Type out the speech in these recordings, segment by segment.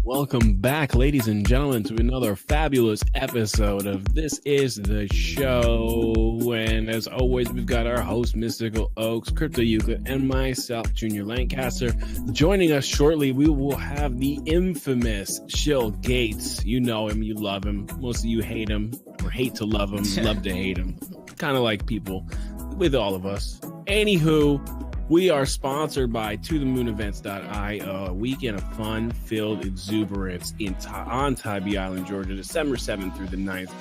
Welcome back, ladies and gentlemen, to another fabulous episode of This Is the Show. And as always, we've got our host, Mystical Oaks, Crypto Euclid, and myself, Junior Lancaster. Joining us shortly, we will have the infamous Shill Gates. You know him, you love him. Most of you hate him, or hate to love him, love to hate him. Kind of like people with all of us. Anywho, we are sponsored by ToTheMoonEvents.io, a weekend of fun-filled exuberance on Tybee Island, Georgia, December 7th through the 9th.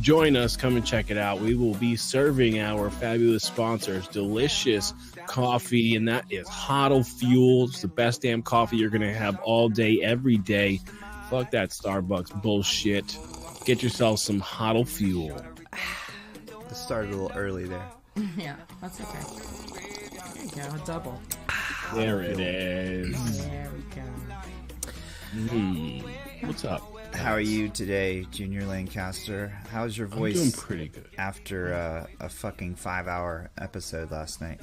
Join us. Come and check it out. We will be serving our fabulous sponsors delicious coffee, and that is Hodl Fuel. It's the best damn coffee you're going to have all day, every day. Fuck that Starbucks bullshit. Get yourself some Hodl Fuel. I started a little early there. Yeah, that's okay. There you go, a double. There it is. There we go. What's up? How are you today, Junior Lancaster? How's your voice? I'm doing pretty good. After a fucking 5-hour episode last night.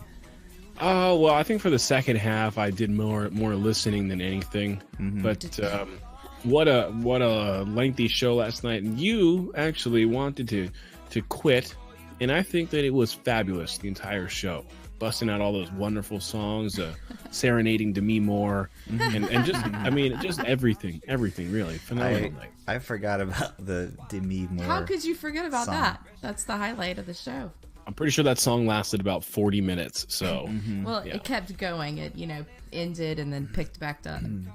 Oh, well, I think for the second half, I did more listening than anything. Mm-hmm. But what a lengthy show last night. And you actually wanted to quit, and I think that it was fabulous, the entire show. Busting out all those wonderful songs, serenading Demi Moore, and just, I mean, just everything, really. Phenomenal night. I forgot about the Demi Moore. How could you forget about song. that? That's the highlight of the show. I'm pretty sure that song lasted about 40 minutes, so. Well, yeah. it kept going. It, ended and then picked back up. And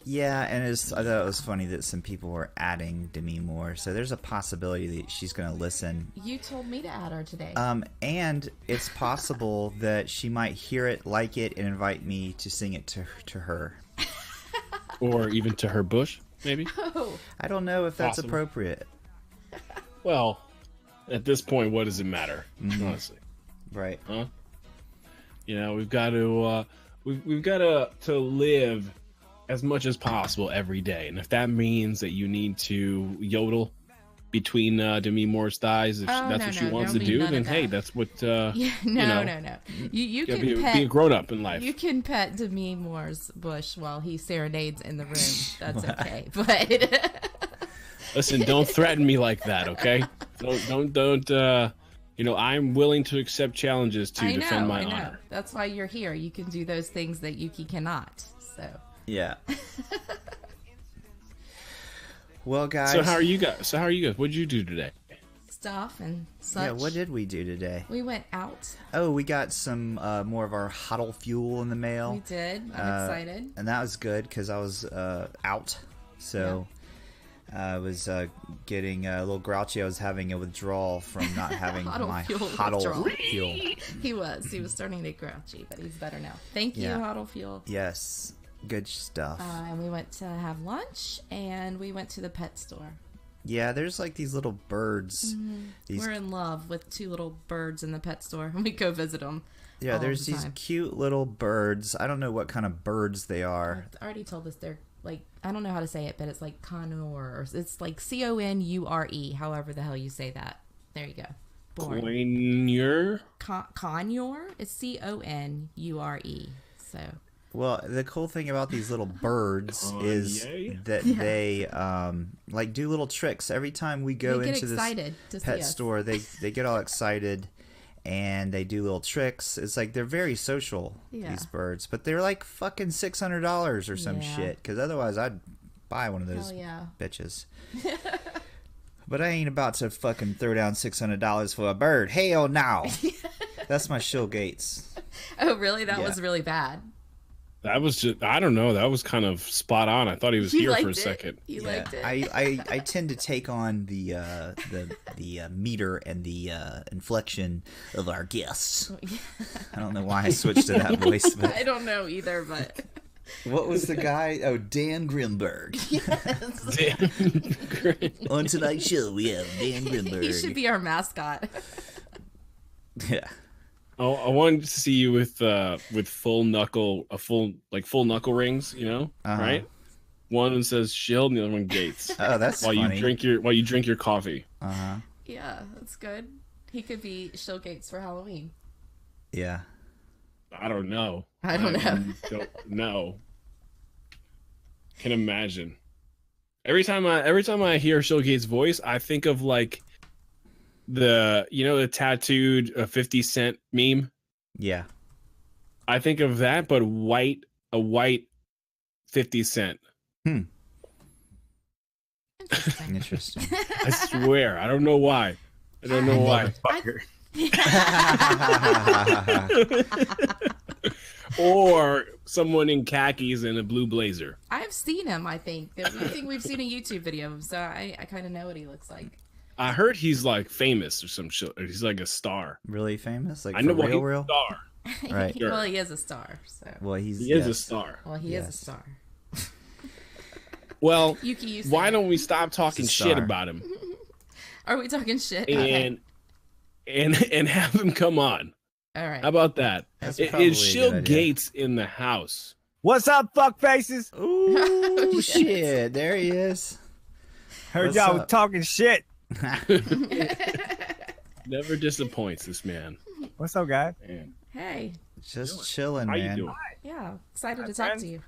Yeah, and I thought it was funny that some people were adding Demi Moore, so there's a possibility that she's going to listen. You told me to add her today. And it's possible that she might hear it, like it, and invite me to sing it to her. Or even to her bush, maybe? Oh. I don't know if that's Possible. appropriate. Well, at this point, what does it matter, honestly? Right. Huh? We've got to live as much as possible every day, and if that means that you need to yodel between Demi Moore's thighs, if that's what she wants to do, then hey, that's what. No. You can be pet. a grown up in life. You can pet Demi Moore's bush while he serenades in the room. That's okay, but. Listen, don't threaten me like that, okay? Don't. I'm willing to accept challenges to defend my honor. That's why you're here. You can do those things that Yuki cannot. So. Yeah. Well, guys. So how are you guys? What did you do today? Stuff and such. Yeah, what did we do today? We went out. Oh, we got some more of our Hodl Fuel in the mail. We did. I'm excited. And that was good because I was out. So I was getting a little grouchy. I was having a withdrawal from not having my Hodl Fuel. He was starting to get grouchy, but he's better now. Thank you, Hodl Fuel. Yes. Good stuff. And we went to have lunch, and we went to the pet store. Yeah, there's like these little birds. We're in love with two little birds in the pet store, and we go visit them. Yeah, there's these cute little birds. I don't know what kind of birds they are. I already told us they're like, I don't know how to say it, but it's like conure, or it's like Conure, however the hell you say that. There you go. Conure? Conure? It's Conure. So. Well, the cool thing about these little birds is that they like do little tricks every time we go into this pet store. They get all excited and they do little tricks. It's like they're very social, these birds, but they're like fucking $600 or some shit. Because otherwise, I'd buy one of those bitches. But I ain't about to fucking throw down $600 for a bird. Hell no. That's my Shill Gates. Oh, really? That was really bad. That was just, I don't know. That was kind of spot on. I thought he was here for a second. You liked it? I tend to take on the meter and the inflection of our guests. I don't know why I switched to that voice. But I don't know either, but... What was the guy? Oh, Dan Grimberg. On tonight's show, we have Dan Grimberg. He should be our mascot. Yeah. Oh, I wanted to see you with full knuckle rings, right? One says Shield, and the other one Gates. Oh, that's funny. While you drink your coffee. Yeah, that's good. He could be Shill Gates for Halloween. Yeah. I don't know. I don't know. Don't know. can imagine. Every time I hear Showgate's voice, I think of like the tattooed 50 Cent meme. Yeah. I think of that, but a white 50 Cent. Interesting. I swear. I don't know why. I don't know why. Or someone in khakis and a blue blazer. I've seen him, I think. We've seen a YouTube video of him, so I kind of know what he looks like. I heard he's like famous or some shit. He's like a star. Really famous? Like I know, real? A star. Right. Well, he is a star. So. Well, he is a star. Well, he is a star. Well, why don't we stop talking shit about him? Are we talking shit? And have him come on. All right. How about that? Is Shill Gates in the house? What's up, fuck faces? Ooh, shit. There he is. Heard y'all was talking shit. Never disappoints, this man. What's up, guys? Man. Hey. Just chilling, man. How you doing? Yeah. Excited to talk to you.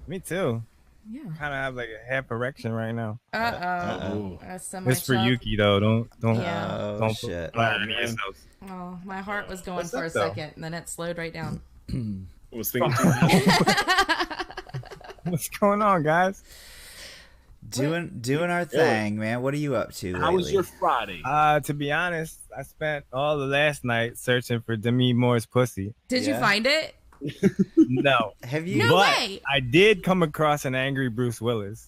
Me too. Yeah. Kind of have like a half erection right now. It's for Yuki though. Don't shit. Oh, my heart was going for a second, and then it slowed right down. I was thinking. What's going on, guys? Doing our thing, man. What are you up to lately? How was your Friday? To be honest, I spent all the last night searching for Demi Moore's pussy. Did you find it? No. Have you? No way. I did come across an angry Bruce Willis.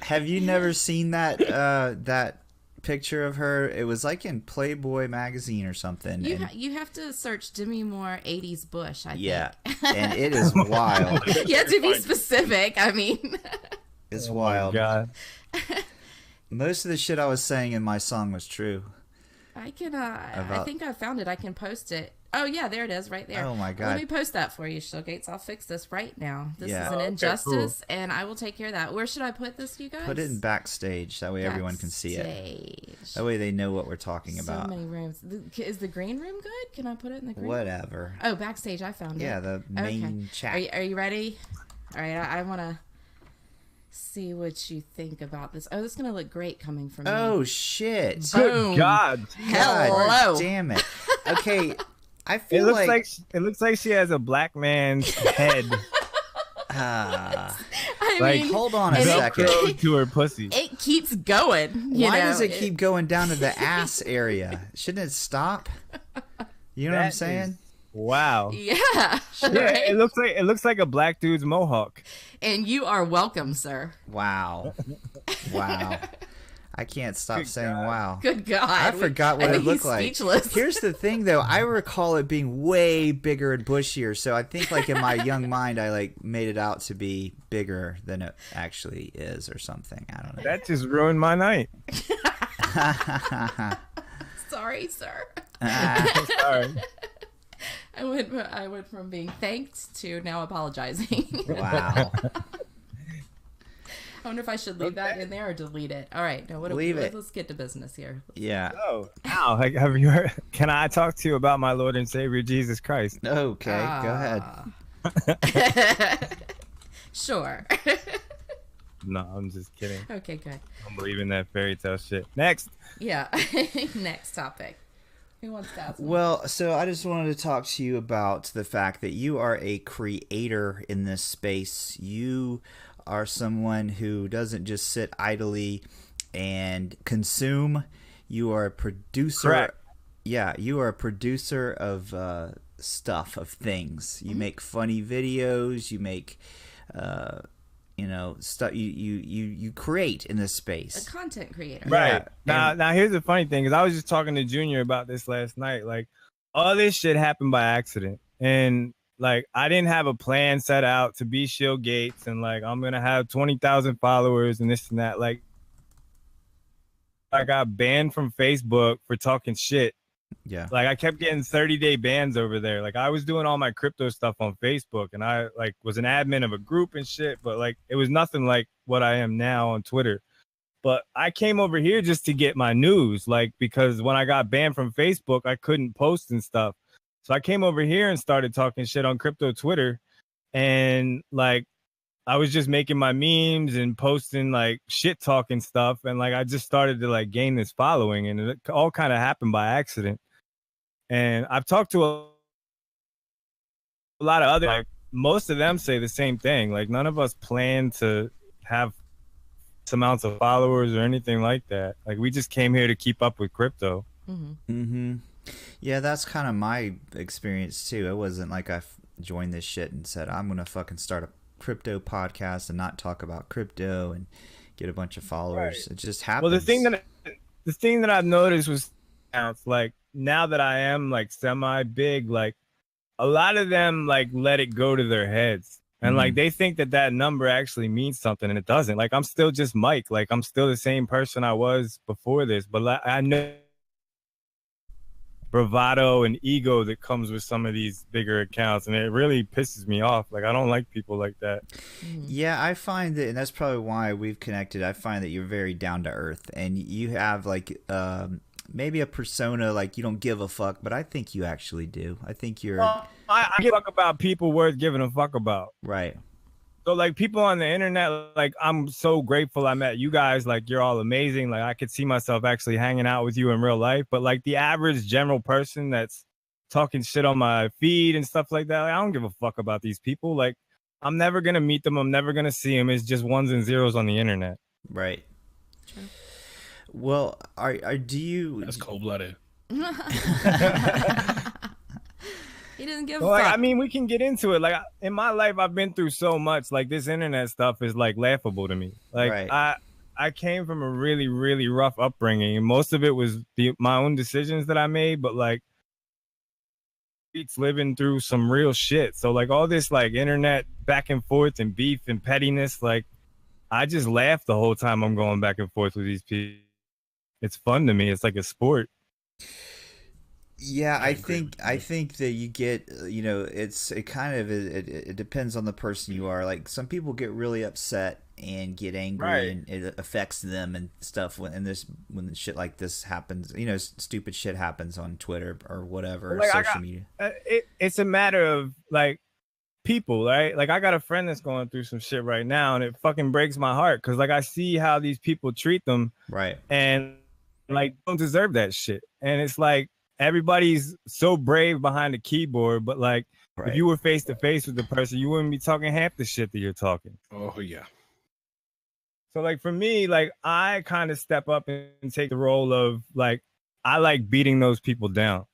Have you never seen that picture of her? It was like in Playboy magazine or something. You have to search Demi Moore 80s bush, I think. Yeah, and it is wild. You have to be specific. I mean, it's wild. God. Most of the shit I was saying in my song was true. I can. I think I found it. I can post it. Oh yeah, there it is, right there. Oh my god. Let me post that for you, Showgates. I'll fix this right now. This is an injustice, and I will take care of that. Where should I put this, you guys? Put it in backstage. That way everyone can see it. That way they know what we're talking about. So many rooms. Is the green room good? Can I put it in the green? Whatever. Oh, backstage. I found it. Yeah, the main chat. Are you ready? All right. I want to see what you think about this. Oh, this is gonna look great coming from me. Oh shit! Boom. God. Hello. Damn it. Okay. I feel it looks like she has a black man's head. I mean, hold on a second. To her pussy. It keeps going. Why does it keep going down to the ass area? Shouldn't it stop? You know what I'm saying? Wow. Yeah. Right? It looks like a black dude's mohawk. And you are welcome, sir. Wow. Wow. I can't stop saying wow. Good God. I forgot what it looked like. Speechless. Here's the thing though, I recall it being way bigger and bushier, so I think like in my young mind I like made it out to be bigger than it actually is or something. I don't know. That just ruined my night. Sorry, sir. Sorry. I went from being thanked to now apologizing. Wow. I wonder if I should leave that in there or delete it. All right, no, leave it. Let's get to business here. Yeah. Oh, now have you heard? Can I talk to you about my Lord and Savior Jesus Christ? Okay, go ahead. Sure. No, I'm just kidding. Okay, good. I'm believing that fairy tale shit. Next. Yeah. Next topic. Who wants to ask me? Well, so I just wanted to talk to you about the fact that you are a creator in this space. You are someone who doesn't just sit idly and consume. You are a producer. Correct. Yeah, you are a producer of stuff, of things. You make funny videos. You make, stuff. You create in this space. A content creator. Right. Yeah. Now here's the funny thing, because I was just talking to Junior about this last night. Like, all this shit happened by accident, and like I didn't have a plan set out to be Shill Gates, and like I'm gonna have 20,000 followers and this and that. Like, I got banned from Facebook for talking shit. Yeah. Like I kept getting 30-day bans over there. Like I was doing all my crypto stuff on Facebook, and I like was an admin of a group and shit, but like it was nothing like what I am now on Twitter. But I came over here just to get my news, like, because when I got banned from Facebook, I couldn't post and stuff. So I came over here and started talking shit on crypto Twitter, and like I was just making my memes and posting like shit talking stuff, and like I just started to like gain this following, and it all kind of happened by accident. And I've talked to a lot of other, like most of them say the same thing. Like none of us plan to have amounts of followers or anything like that. Like we just came here to keep up with crypto. Yeah, that's kind of my experience too. It wasn't like I joined this shit and said I'm gonna fucking start a crypto podcast and not talk about crypto and get a bunch of followers. Right. It just happens. Well, the thing that I've noticed was, like now that I am like semi big, like a lot of them like let it go to their heads. And like they think that number actually means something, and it doesn't. Like I'm still just Mike. Like I'm still the same person I was before this, but like, I know bravado and ego that comes with some of these bigger accounts, and it really pisses me off. Like I don't like people like that. Yeah, I find that, and that's probably why we've connected. I find that you're very down to earth, and you have like maybe a persona like you don't give a fuck, but I think you actually do. I think you're. Well, I give a fuck about people worth giving a fuck about. Right. So like people on the internet, like I'm so grateful I met you guys. Like you're all amazing. Like I could see myself actually hanging out with you in real life. But like the average general person that's talking shit on my feed and stuff like that, like, I don't give a fuck about these people. Like I'm never gonna meet them. I'm never gonna see them. It's just ones and zeros on the internet. Right. True. Well, do you? That's cold-blooded. He doesn't give a fuck. I mean, we can get into it. Like in my life, I've been through so much. Like this internet stuff is like laughable to me. Like right. I came from a really, really rough upbringing, and most of it was my own decisions that I made. But like, it's living through some real shit. So like all this like internet back and forth and beef and pettiness, like I just laugh the whole time I'm going back and forth with these people. It's fun to me. It's like a sport. Yeah, I think that you get, it depends on the person you are. Like some people get really upset and get angry, right, and it affects them and stuff. When shit like this happens, stupid shit happens on Twitter or whatever, like social media. It's a matter of like people, right? Like I got a friend that's going through some shit right now, and it fucking breaks my heart because like I see how these people treat them, right, and like don't deserve that shit. And it's like everybody's so brave behind the keyboard, but like right, if you were face to face with the person, you wouldn't be talking half the shit that you're talking. Oh yeah. So like for me, like I kind of step up and take the role of like I like beating those people down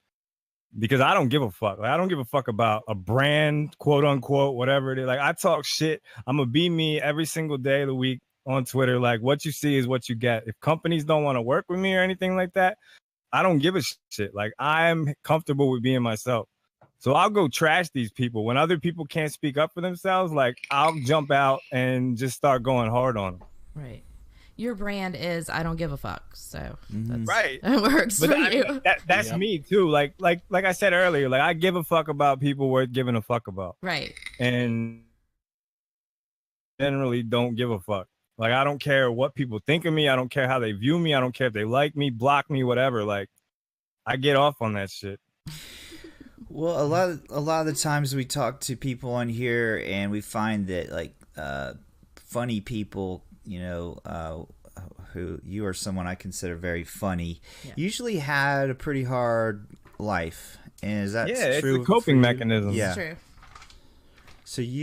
because I don't give a fuck. Like I don't give a fuck about a brand, quote unquote, whatever it is. Like I talk shit. I'm gonna be me every single day of the week on Twitter. Like what you see is what you get. If companies don't want to work with me or anything like that, I don't give a shit. Like I'm comfortable with being myself. So I'll go trash these people when other people can't speak up for themselves. Like I'll jump out and just start going hard on them. Right. Your brand is I don't give a fuck. So that's, right, it works but for you. That's yep, me too. Like I said earlier, like I give a fuck about people worth giving a fuck about. Right. And generally don't give a fuck. Like, I don't care what people think of me. I don't care how they view me. I don't care if they like me, block me, whatever. Like, I get off on that shit. Well, a lot of the times we talk to people on here and we find that, like, funny people, who you are someone I consider very funny, usually had a pretty hard life. And is that true? Yeah, it's a coping mechanism. Yeah. It's true.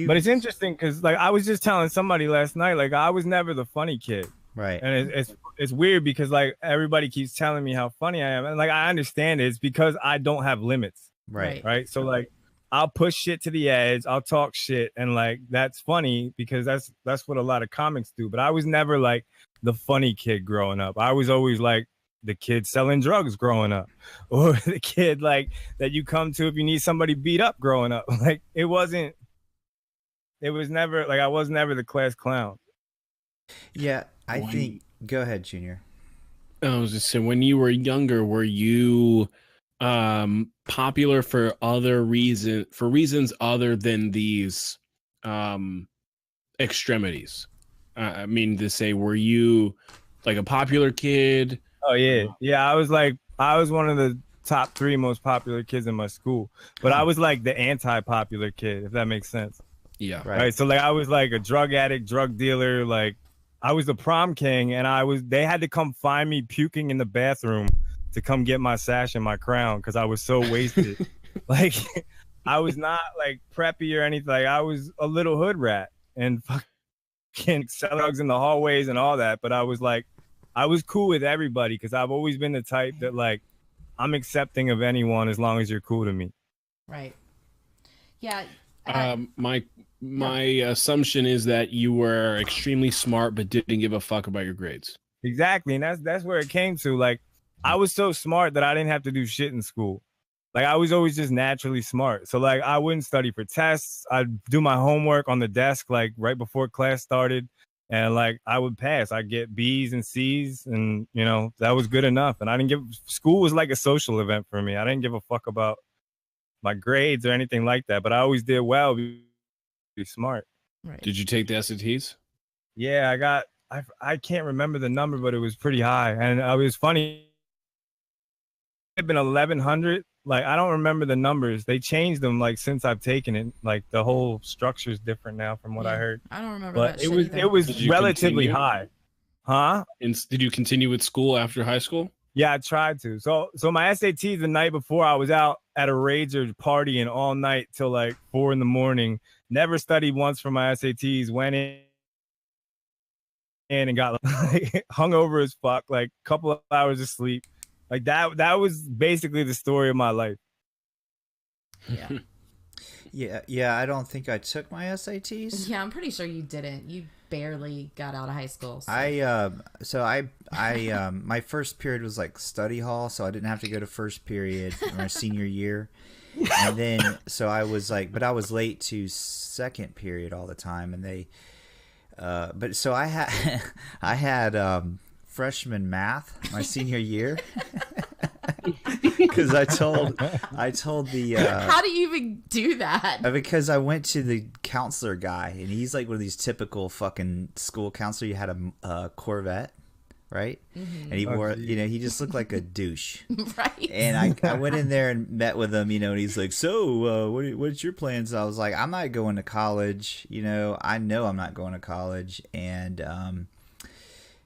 But it's interesting because like I was just telling somebody last night, like I was never the funny kid, right? And it's weird because like everybody keeps telling me how funny I am, and like I understand it. It's because I don't have limits, right? So like I'll push shit to the edge, I'll talk shit, and like that's funny because that's what a lot of comics do. But I was never like the funny kid growing up. I was always like the kid selling drugs growing up, or the kid like that you come to if you need somebody beat up growing up. Like it was never like I was never the class clown. Yeah, I think. Go ahead, Junior. I was just saying, when you were younger, were you popular for reasons other than these extremities? I mean to say, were you like a popular kid? Oh yeah. I was one of the top 3 most popular kids in my school, but I was like the anti-popular kid, if that makes sense. Yeah. Right. So like I was like a drug addict, drug dealer. Like I was the prom king, and they had to come find me puking in the bathroom to come get my sash and my crown because I was so wasted. Like I was not like preppy or anything. Like I was a little hood rat and fucking sell drugs in the hallways and all that. But I was cool with everybody because I've always been the type that like I'm accepting of anyone as long as you're cool to me. Right. Yeah. My assumption is that you were extremely smart but didn't give a fuck about your grades. Exactly, and that's where it came to. Like I was so smart that I didn't have to do shit in school. Like I was always just naturally smart. So like I wouldn't study for tests. I'd do my homework on the desk like right before class started, and like I would pass. I'd get B's and C's, and you know that was good enough. And I didn't give school was like a social event for me. I didn't give a fuck about my grades or anything like that. But I always did well. Be smart. Right. Did you take the SATs? Yeah, I can't remember the number, but it was pretty high, and it was funny. It had been 1100. Like I don't remember the numbers. They changed them like since I've taken it. Like the whole structure is different now from what I heard. I don't remember but that. It was relatively high. Huh? And did you continue with school after high school? Yeah, I tried to. So my SATs the night before, I was out at a rager partying all night till like 4 a.m. Never studied once for my SATs. Went in and got like, hung over as fuck. Like a couple of hours of sleep. Like that was basically the story of my life. Yeah. Yeah. I don't think I took my SATs. Yeah, I'm pretty sure you didn't. You barely got out of high school. So. I my first period was like study hall, so I didn't have to go to first period in my senior year. And then so I was like, but I was late to second period all the time, and they but so I had freshman math my senior year. Because I told the how do you even do that? Because I went to the counselor guy, and he's like one of these typical fucking school counselor. You had a Corvette, right? Mm-hmm. And he wore, he just looked like a douche, right? And I went in there and met with him, and he's like, "So, what's your plans?" I was like, "I'm not going to college. I know I'm not going to college." And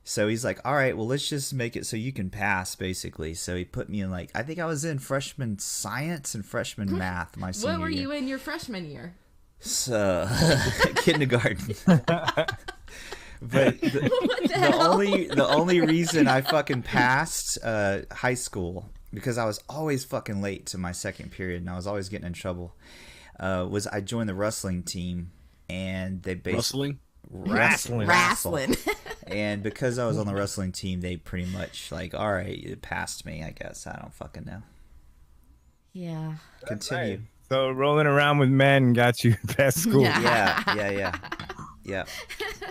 so he's like, all right, well, let's just make it so you can pass, basically. So he put me in, like, I think I was in freshman science and freshman math my senior year. What were you in your freshman year? So, kindergarten. But the only reason I fucking passed high school, because I was always fucking late to my second period and I was always getting in trouble, was I joined the wrestling team, and they basically... Wrestling. And because I was on the wrestling team, they pretty much like, all right, it passed me, I guess. I don't fucking know. Yeah. Continue. Right. So rolling around with men got you past school. Yeah.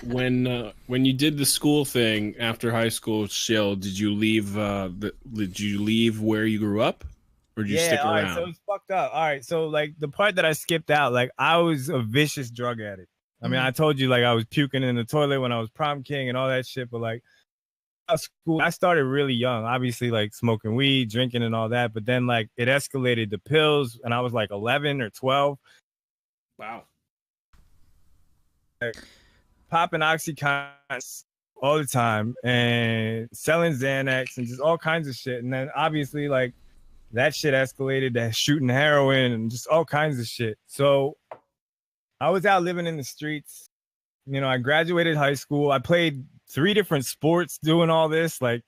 When you did the school thing after high school, Shill, did you leave? Did you leave where you grew up, or did you stick around? Right, so it's fucked up. All right, so like the part that I skipped out, like I was a vicious drug addict. I mean, I told you, like, I was puking in the toilet when I was prom king and all that shit. But, like, school, I started really young, obviously, like, smoking weed, drinking and all that. But then, like, it escalated to pills, and I was, like, 11 or 12. Wow. Like, popping Oxycontin all the time and selling Xanax and just all kinds of shit. And then, obviously, like, that shit escalated to shooting heroin and just all kinds of shit. So... I was out living in the streets. I graduated high school. I played 3 different sports doing all this. Like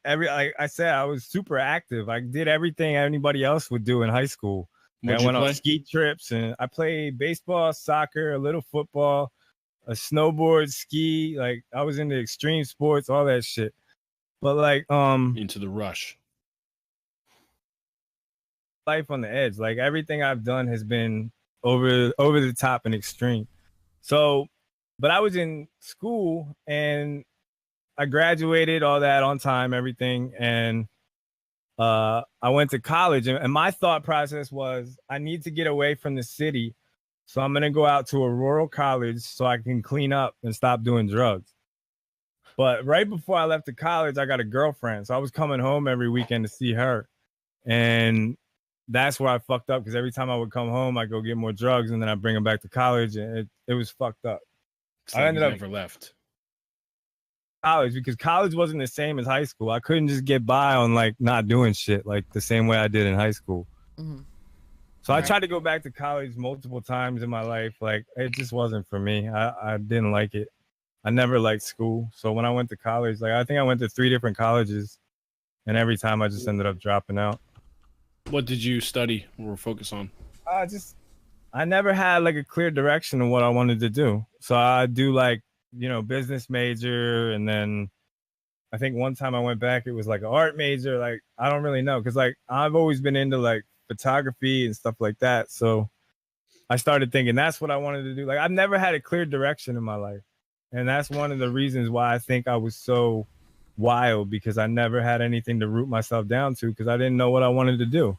I said, I was super active. I did everything anybody else would do in high school. I went on ski trips, and I played baseball, soccer, a little football, a snowboard, ski. Like I was into extreme sports, all that shit. But like into the rush. Life on the edge. Like everything I've done has been over the top and extreme. So, but I was in school and I graduated, all that on time, everything. And I went to college, and my thought process was I need to get away from the city. So I'm going to go out to a rural college so I can clean up and stop doing drugs. But right before I left the college, I got a girlfriend. So I was coming home every weekend to see her. And that's where I fucked up, because every time I would come home, I'd go get more drugs, and then I'd bring them back to college, and it was fucked up. I ended up never left college because college wasn't the same as high school. I couldn't just get by on like not doing shit like the same way I did in high school. Mm-hmm. So I tried to go back to college multiple times in my life. Like, it just wasn't for me. I didn't like it. I never liked school. So when I went to college, like, I think I went to 3 different colleges, and every time I just ended up dropping out. What did you study or focus on? I never had like a clear direction of what I wanted to do. So I do like, business major, and then I think one time I went back, it was like an art major. Like, I don't really know, because like I've always been into like photography and stuff like that. So I started thinking that's what I wanted to do. Like, I've never had a clear direction in my life, and that's one of the reasons why I think I was so wild, because I never had anything to root myself down to, because I didn't know what I wanted to do.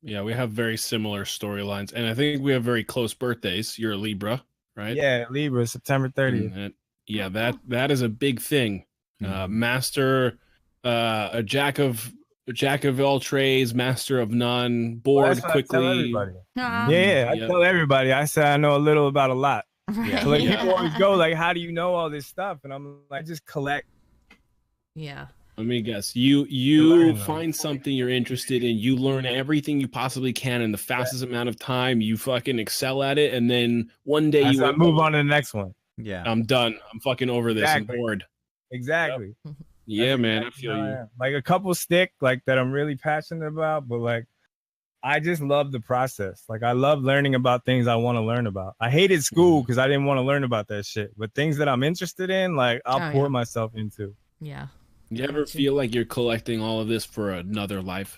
Yeah, we have very similar storylines, and I think we have very close birthdays. You're a Libra, right? Yeah, Libra, September 30th. Yeah, that is a big thing. Master, a jack of all trades, master of none, bored quickly. I tell everybody. I say I know a little about a lot. Right. So like, people always go like, "How do you know all this stuff?" And I'm like, "Just collect." Yeah. Let me guess. You find something you're interested in. You learn everything you possibly can in the fastest amount of time. You fucking excel at it, and then one day you move on to the next one. Yeah, I'm done. I'm fucking over this. Exactly. I'm bored. Exactly. Yep. Yeah, man. I feel you. Like, a couple stick like that I'm really passionate about, but like I just love the process. Like, I love learning about things I want to learn about. I hated school because I didn't want to learn about that shit. But things that I'm interested in, like, I'll pour myself into. Yeah. You ever feel like you're collecting all of this for another life?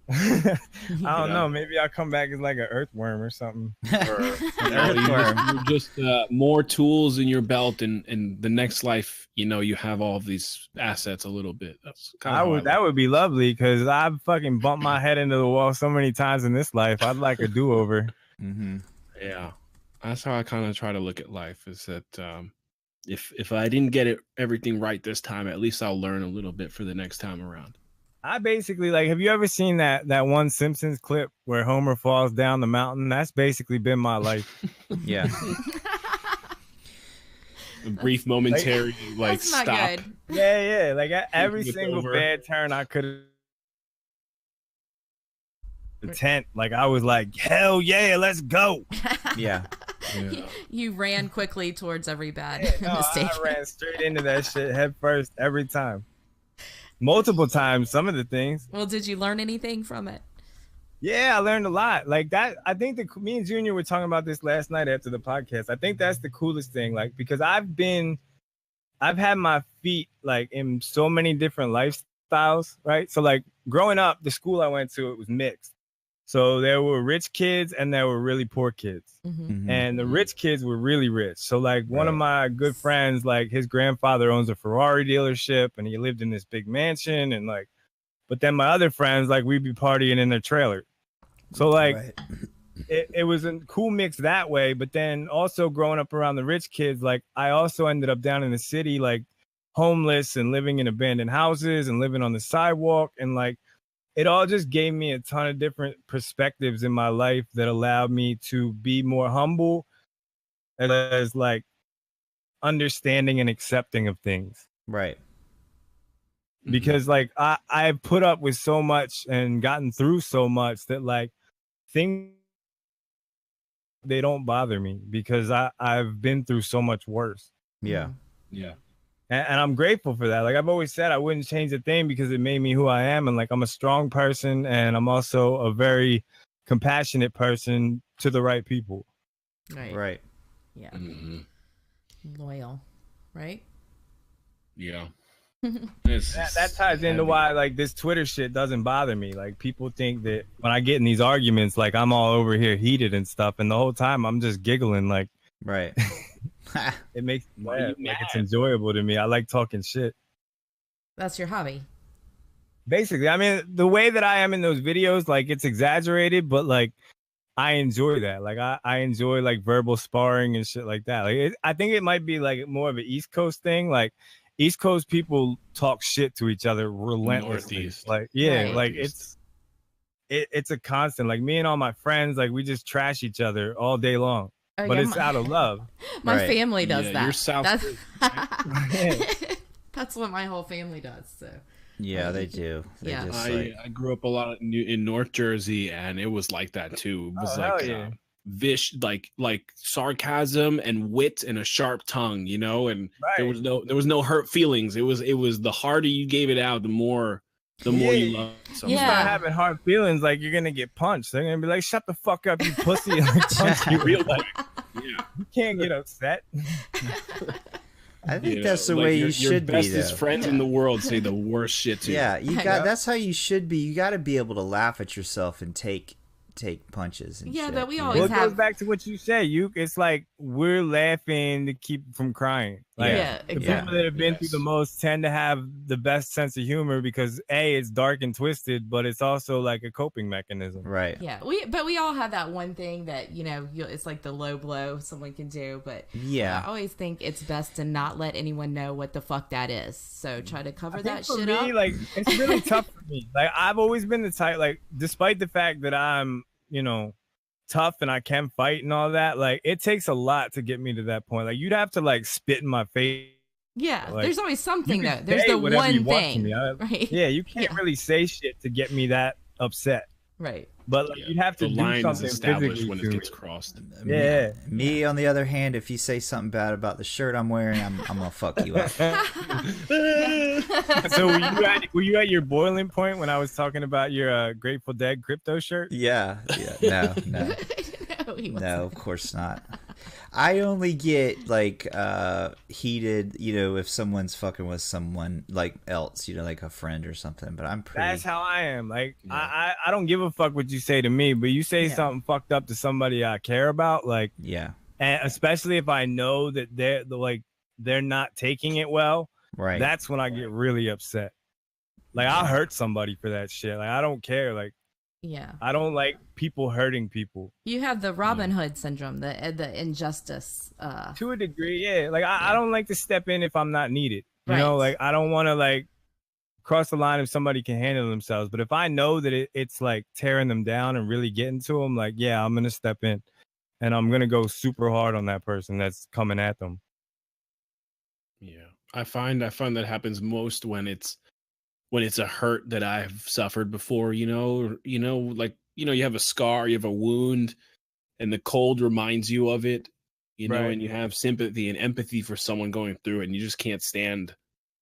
I don't know. Maybe I'll come back as like an earthworm or something. You're just more tools in your belt, and the next life, you have all of these assets a little bit. That's that would be lovely, because I've fucking bumped my head into the wall so many times in this life. I'd like a do-over. Mm-hmm. Yeah, that's how I kind of try to look at life. Is that if I didn't get everything right this time, at least I'll learn a little bit for the next time around. I basically, like, have you ever seen that one Simpsons clip where Homer falls down the mountain? That's basically been my life. Yeah. A brief momentary that's stop. Not good. Yeah. Like, every single bad turn I could have. The tent, like, I was like, hell yeah, let's go. Yeah. You ran quickly towards every bad mistake. I ran straight into that shit head first every time. Multiple times, some of the things. Well, did you learn anything from it? Yeah, I learned a lot. Like that, I think me and Junior were talking about this last night after the podcast. I think that's the coolest thing, like, because I've had my feet like in so many different lifestyles, right? So like growing up, the school I went to, it was mixed. So there were rich kids and there were really poor kids. Mm-hmm. And the rich kids were really rich. So like one of my good friends, like his grandfather owns a Ferrari dealership and he lived in this big mansion, and like, but then my other friends, like, we'd be partying in their trailer. So like it was a cool mix that way. But then also growing up around the rich kids, like I also ended up down in the city, like homeless and living in abandoned houses and living on the sidewalk, and like, it all just gave me a ton of different perspectives in my life that allowed me to be more humble as like understanding and accepting of things. Right. Because like I've put up with so much and gotten through so much that like things, they don't bother me because I've been through so much worse. Yeah. Yeah. And I'm grateful for that. Like I've always said, I wouldn't change a thing because it made me who I am. And like, I'm a strong person, and I'm also a very compassionate person to the right people. Right. Yeah. Mm-hmm. Loyal. Right. Yeah. That ties into why like this Twitter shit doesn't bother me. Like people think that when I get in these arguments, like I'm all over here heated and stuff, and the whole time I'm just giggling. Like, right. It makes me laugh. Like it's enjoyable to me. I like talking shit. That's your hobby. Basically, I mean, the way that I am in those videos, like it's exaggerated, but like I enjoy that. Like I enjoy like verbal sparring and shit like that. Like I think it might be like more of an East Coast thing. Like East Coast people talk shit to each other relentlessly. Northeast. Like yeah, right. like it's a constant. Like me and all my friends, like we just trash each other all day long. Oh, but it's out of love. My family does that. You're South. That's what my whole family does. So. Yeah, they do. I grew up a lot in North Jersey, and it was like that too. It was like sarcasm and wit and a sharp tongue, you know. And there was no hurt feelings. It was the harder you gave it out, the more you love someone. You start having hard feelings, like you're gonna get punched. They're gonna be like, "Shut the fuck up, you pussy!" Like punch you real life. Yeah, you can't get upset. I think that's the way you should be. Your bestest friends in the world say the worst shit to you. Yeah, that's how you should be. You got to be able to laugh at yourself and take punches and shit. But we always have. It goes back to what you said. It's like we're laughing to keep from crying. Like, exactly. The people that have been through the most tend to have the best sense of humor because it's dark and twisted, but it's also like a coping mechanism. Right. Yeah. We all have that one thing that, it's like the low blow someone can do, but I always think it's best to not let anyone know what the fuck that is. So try to cover that shit up. Like, it's really tough for me. Like, I've always been the type, like, despite the fact that I'm, tough and I can fight and all that, like, it takes a lot to get me to that point. Like, you'd have to, like, spit in my face. Yeah, like, there's always something, though. There's the one thing. Right? Yeah, you can't really say shit to get me that upset. Right. But like, you'd have to do something physically when it gets crossed. Yeah. Me, on the other hand, if you say something bad about the shirt I'm wearing, I'm gonna fuck you up. So were you at your boiling point when I was talking about your Grateful Dead crypto shirt? Yeah. No, no, of course not. I only get like heated, if someone's fucking with someone like else, like a friend or something. But I'm pretty. That's how I am. Like I don't give a fuck what you say to me, but you say something fucked up to somebody I care about, like and especially if I know that they're not taking it well. Right. That's when I get really upset. Like I'll hurt somebody for that shit. Like I don't care. Like. Yeah. I don't like people hurting people. You have the Robin Hood syndrome, the injustice. To a degree, yeah. Like I don't like to step in if I'm not needed. You know, like I don't want to like cross the line if somebody can handle themselves. But if I know that it's like tearing them down and really getting to them, like, yeah, I'm going to step in and I'm going to go super hard on that person that's coming at them. Yeah. I find that happens most when it's a hurt that I've suffered before, you have a scar, you have a wound, and the cold reminds you of it, and you have sympathy and empathy for someone going through it, and you just can't stand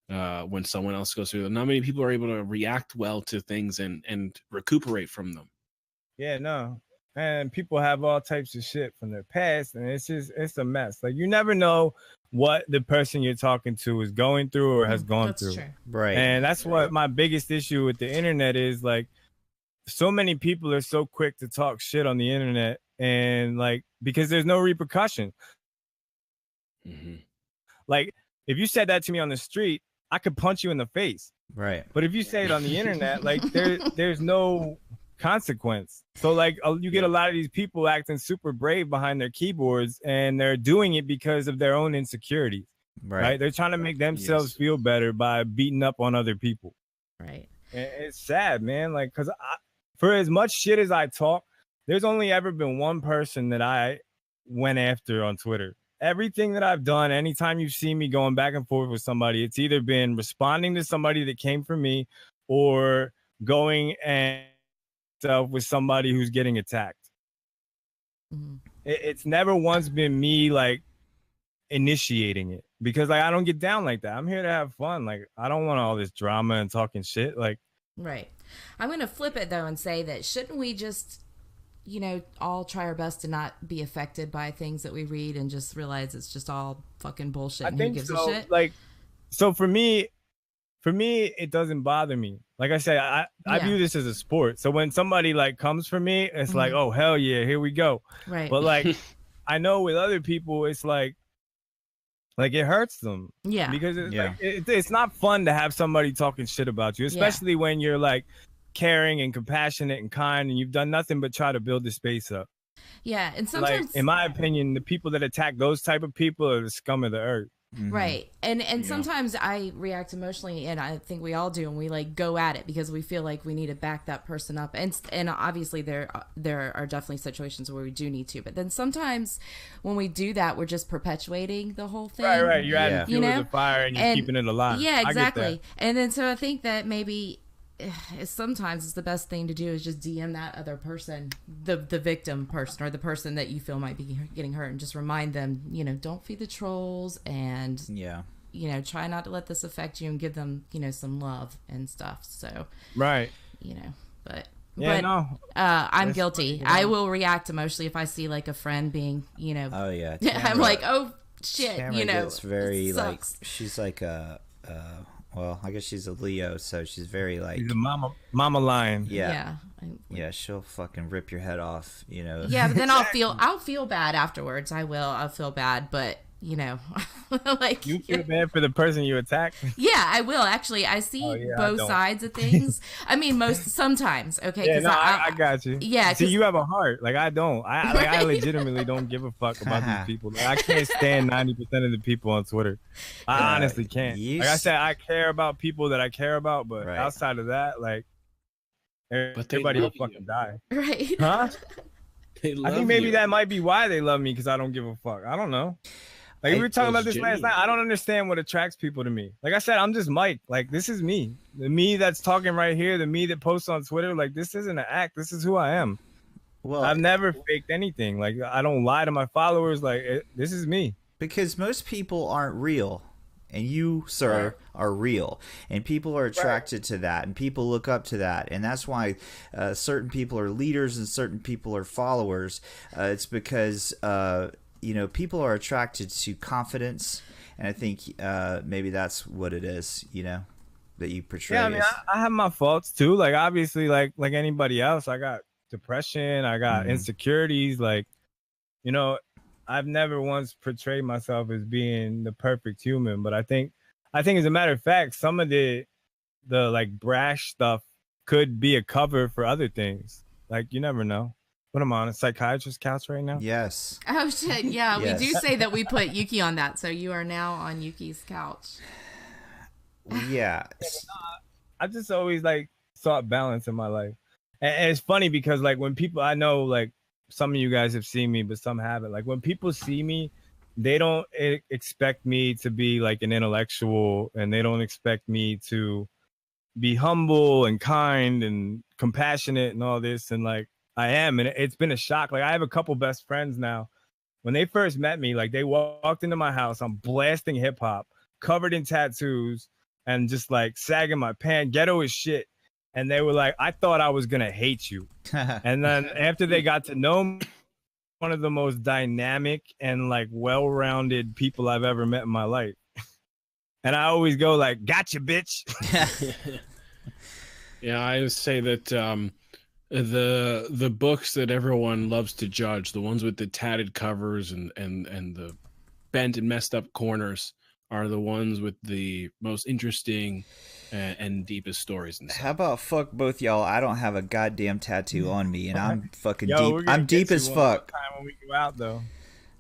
when someone else goes through it. Not many people are able to react well to things and recuperate from them. Yeah, no. And people have all types of shit from their past, and it's a mess. Like, you never know what the person you're talking to is going through or has gone through. True. Right. And that's what my biggest issue with the internet is. Like, so many people are so quick to talk shit on the internet, and like, because there's no repercussion. Mm-hmm. Like, if you said that to me on the street, I could punch you in the face. Right. But if you say it on the internet, like, there's no consequence. So like you get a lot of these people acting super brave behind their keyboards, and they're doing it because of their own insecurities. Right? They're trying to make themselves feel better by beating up on other people. Right. And it's sad, man. Like, because for as much shit as I talk, there's only ever been one person that I went after on Twitter. Everything that I've done, anytime you've seen me going back and forth with somebody, it's either been responding to somebody that came from me or going and with somebody who's getting attacked. Mm-hmm. It's never once been me like initiating it, because like I don't get down like that. I'm here to have fun. Like I don't want all this drama and talking shit. Like, right. I'm gonna flip it though and say that shouldn't we just, all try our best to not be affected by things that we read and just realize it's just all fucking bullshit and who gives a shit? Like, so for me, it doesn't bother me. Like I said, I view this as a sport. So when somebody like comes for me, it's like, oh, hell yeah, here we go. Right. But like, I know with other people, it's like it hurts them. Yeah. Because it's not fun to have somebody talking shit about you, especially when you're like caring and compassionate and kind, and you've done nothing but try to build the space up. Yeah. And sometimes, like, in my opinion, the people that attack those type of people are the scum of the earth. Mm-hmm. Right. And sometimes I react emotionally, and I think we all do, and we like go at it because we feel like we need to back that person up. And obviously there are definitely situations where we do need to, but then sometimes when we do that, we're just perpetuating the whole thing. Right. You're adding fuel to the fire and you're keeping it alive. Yeah, exactly. And then so I think that maybe sometimes it's the best thing to do is just DM that other person, the victim person, or the person that you feel might be getting hurt, and just remind them, don't feed the trolls, and try not to let this affect you, and give them, some love and stuff. So but I'm guilty. I will react emotionally if I see like a friend being, oh yeah, I'm like, oh shit, Tamara gets very like, she's like well, I guess she's a Leo, so she's very like, she's a mama lion. Yeah. She'll fucking rip your head off, Yeah, but then I'll feel bad afterwards. I'll feel bad, but like, you feel bad for the person you attacked. Yeah, I will actually. I see both sides of things. I mean, sometimes. Okay, yeah, no, I got you. Yeah, see, you have a heart. Like I don't. I legitimately don't give a fuck about these people. Like, I can't stand 90% of the people on Twitter. I honestly can't. Like I said, I care about people that I care about, but outside of that, like, everybody will fucking die. Right? Huh? I think maybe that might be why they love me, because I don't give a fuck. I don't know. Like, we were talking about this last night. I don't understand what attracts people to me. Like I said, I'm just Mike. Like, this is me. The me that's talking right here, the me that posts on Twitter. Like, this isn't an act. This is who I am. Well, I've never faked anything. Like, I don't lie to my followers. Like, this is me. Because most people aren't real. And you, sir, are real. And people are attracted to that. And people look up to that. And that's why certain people are leaders and certain people are followers. It's because... people are attracted to confidence, and I think maybe that's what it is, that you portray. Yeah, I mean, I have my faults too. Like, obviously, like anybody else, I got depression, I got insecurities. Like, I've never once portrayed myself as being the perfect human, but I think as a matter of fact, some of the like brash stuff could be a cover for other things. Like, you never know. What am I on a psychiatrist's couch right now? Yes. Oh shit! Yeah, yes. We do say that we put Yuki on that, so you are now on Yuki's couch. Yeah. I just always like sought balance in my life, and it's funny because like when people, I know like some of you guys have seen me, but some haven't. Like when people see me, they don't expect me to be like an intellectual, and they don't expect me to be humble and kind and compassionate and all this, and like. I am, and it's been a shock. Like, I have a couple best friends now. When they first met me, like, they walked into my house, I'm blasting hip hop, covered in tattoos, and just like sagging my pants, ghetto as shit. And they were like, I thought I was gonna hate you. And then after they got to know me, one of the most dynamic and like well-rounded people I've ever met in my life. And I always go like, gotcha, bitch. Yeah, I would say that the books that everyone loves to judge, the ones with the tatted covers and the bent and messed up corners, are the ones with the most interesting and deepest stories. And how about fuck both y'all? I don't have a goddamn tattoo on me, and I'm fucking deep. I'm deep as fuck. Time when we go out, though.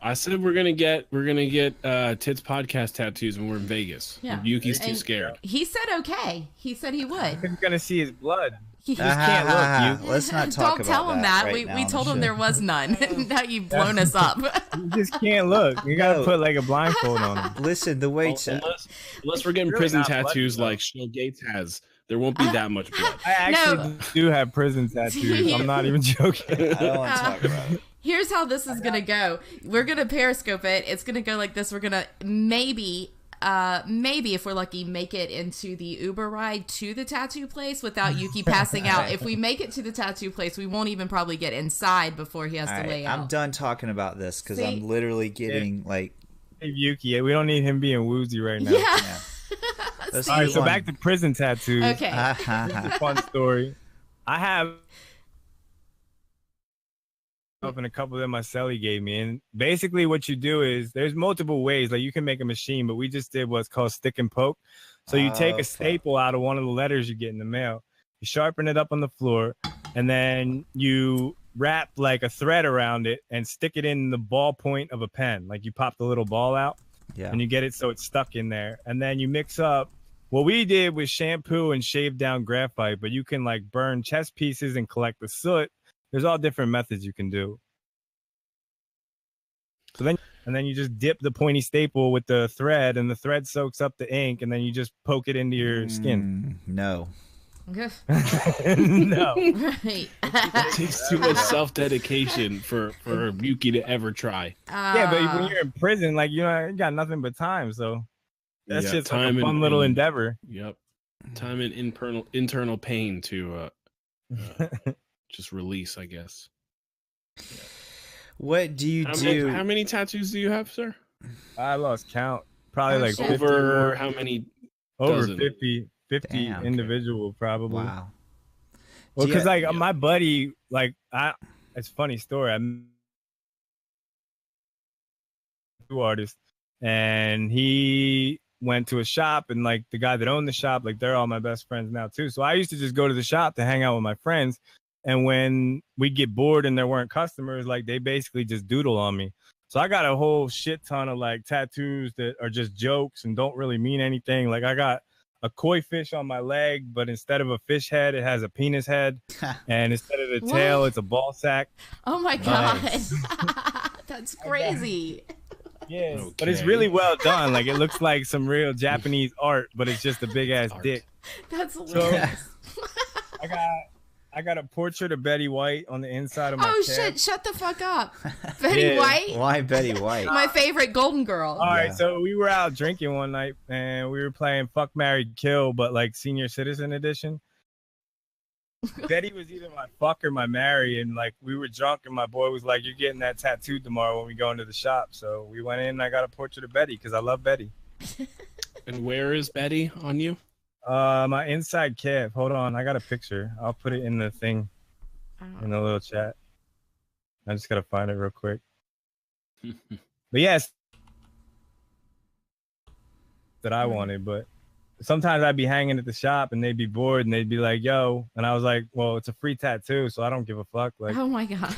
I said we're gonna get Tits podcast tattoos when we're in Vegas. Yeah, Yuki's too scared. He said okay. He said he would. He's gonna see his blood. He just can't look. Let's not talk Don't tell him that. We told him there was none. Now you've blown us up. You just can't look. You gotta put like a blindfold on him. Listen, the way unless we're getting prison tattoos like Shell Gates has, there won't be that much blood. I actually do have prison tattoos. I'm not even joking. I don't want to talk about it. Here's how this is gonna go. We're gonna Periscope it. It's gonna go like this. We're gonna maybe if we're lucky, make it into the Uber ride to the tattoo place without Yuki passing out. If we make it to the tattoo place, we won't even probably get inside before he has to lay out. I'm done talking about this because I'm literally getting like... Hey, Yuki, we don't need him being woozy right now. Yeah. All right, so back to prison tattoos. Okay. A fun story. I have... and a couple that my cellie gave me, and basically what you do is there's multiple ways. Like, you can make a machine, but we just did what's called stick and poke. So you take a staple out of one of the letters you get in the mail, you sharpen it up on the floor, and then you wrap like a thread around it and stick it in the ball point of a pen. Like, you pop the little ball out, Yeah. And you get it so it's stuck in there. And then you mix up. What we did was shampoo and shave down graphite, but you can like burn chess pieces and collect the soot. There's all different methods you can do. So then you just dip the pointy staple with the thread, and the thread soaks up the ink, and then you just poke it into your skin. No. No. Right. It takes too much self-dedication for Yuki to ever try. Yeah, but when you're in prison, like you got nothing but time, so that's just like a fun little endeavor. Yep. Time and internal pain to just release, I guess. Yeah. What do you do? How many tattoos do you have, sir? I lost count. Probably like over how many? Over 50 Damn, individual, okay. Probably. Wow. Well, because my buddy, like it's a funny story. I'm a artist, and he went to a shop, and like the guy that owned the shop, like they're all my best friends now too. So I used to just go to the shop to hang out with my friends. And when we get bored and there weren't customers, like they basically just doodle on me. So I got a whole shit ton of like tattoos that are just jokes and don't really mean anything. Like I got a koi fish on my leg, but instead of a fish head, it has a penis head. And instead of the tail, it's a ball sack. Oh my God. That's crazy. Yeah, okay. But it's really well done. Like it looks like some real Japanese art, but it's just a big ass dick. That's hilarious. So, I got a portrait of Betty White on the inside of my tab. Shit, shut the fuck up. Betty White? Why Betty White? My favorite Golden Girl. All right, so we were out drinking one night and we were playing Fuck, Marry, Kill, but like senior citizen edition. Betty was either my fuck or my marry, and like we were drunk and my boy was like, you're getting that tattooed tomorrow when we go into the shop. So we went in and I got a portrait of Betty because I love Betty. And where is Betty on you? My inside calf. Hold on, I got a picture. I'll put it in the thing, in the little chat. I just gotta find it real quick. But yes, that I wanted. But sometimes I'd be hanging at the shop and they'd be bored and they'd be like, "Yo," and I was like, "Well, it's a free tattoo, so I don't give a fuck." Like, oh my God.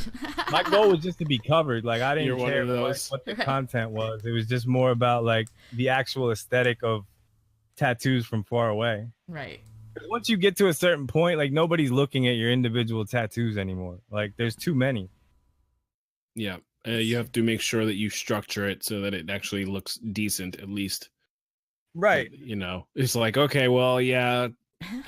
My goal was just to be covered. Like, I didn't care what the content was. It was just more about like the actual aesthetic of tattoos from far away. Right. Once you get to a certain point, like nobody's looking at your individual tattoos anymore. Like there's too many. Yeah. You have to make sure that you structure it so that it actually looks decent, at least. Right. You know, it's like, okay, well, yeah,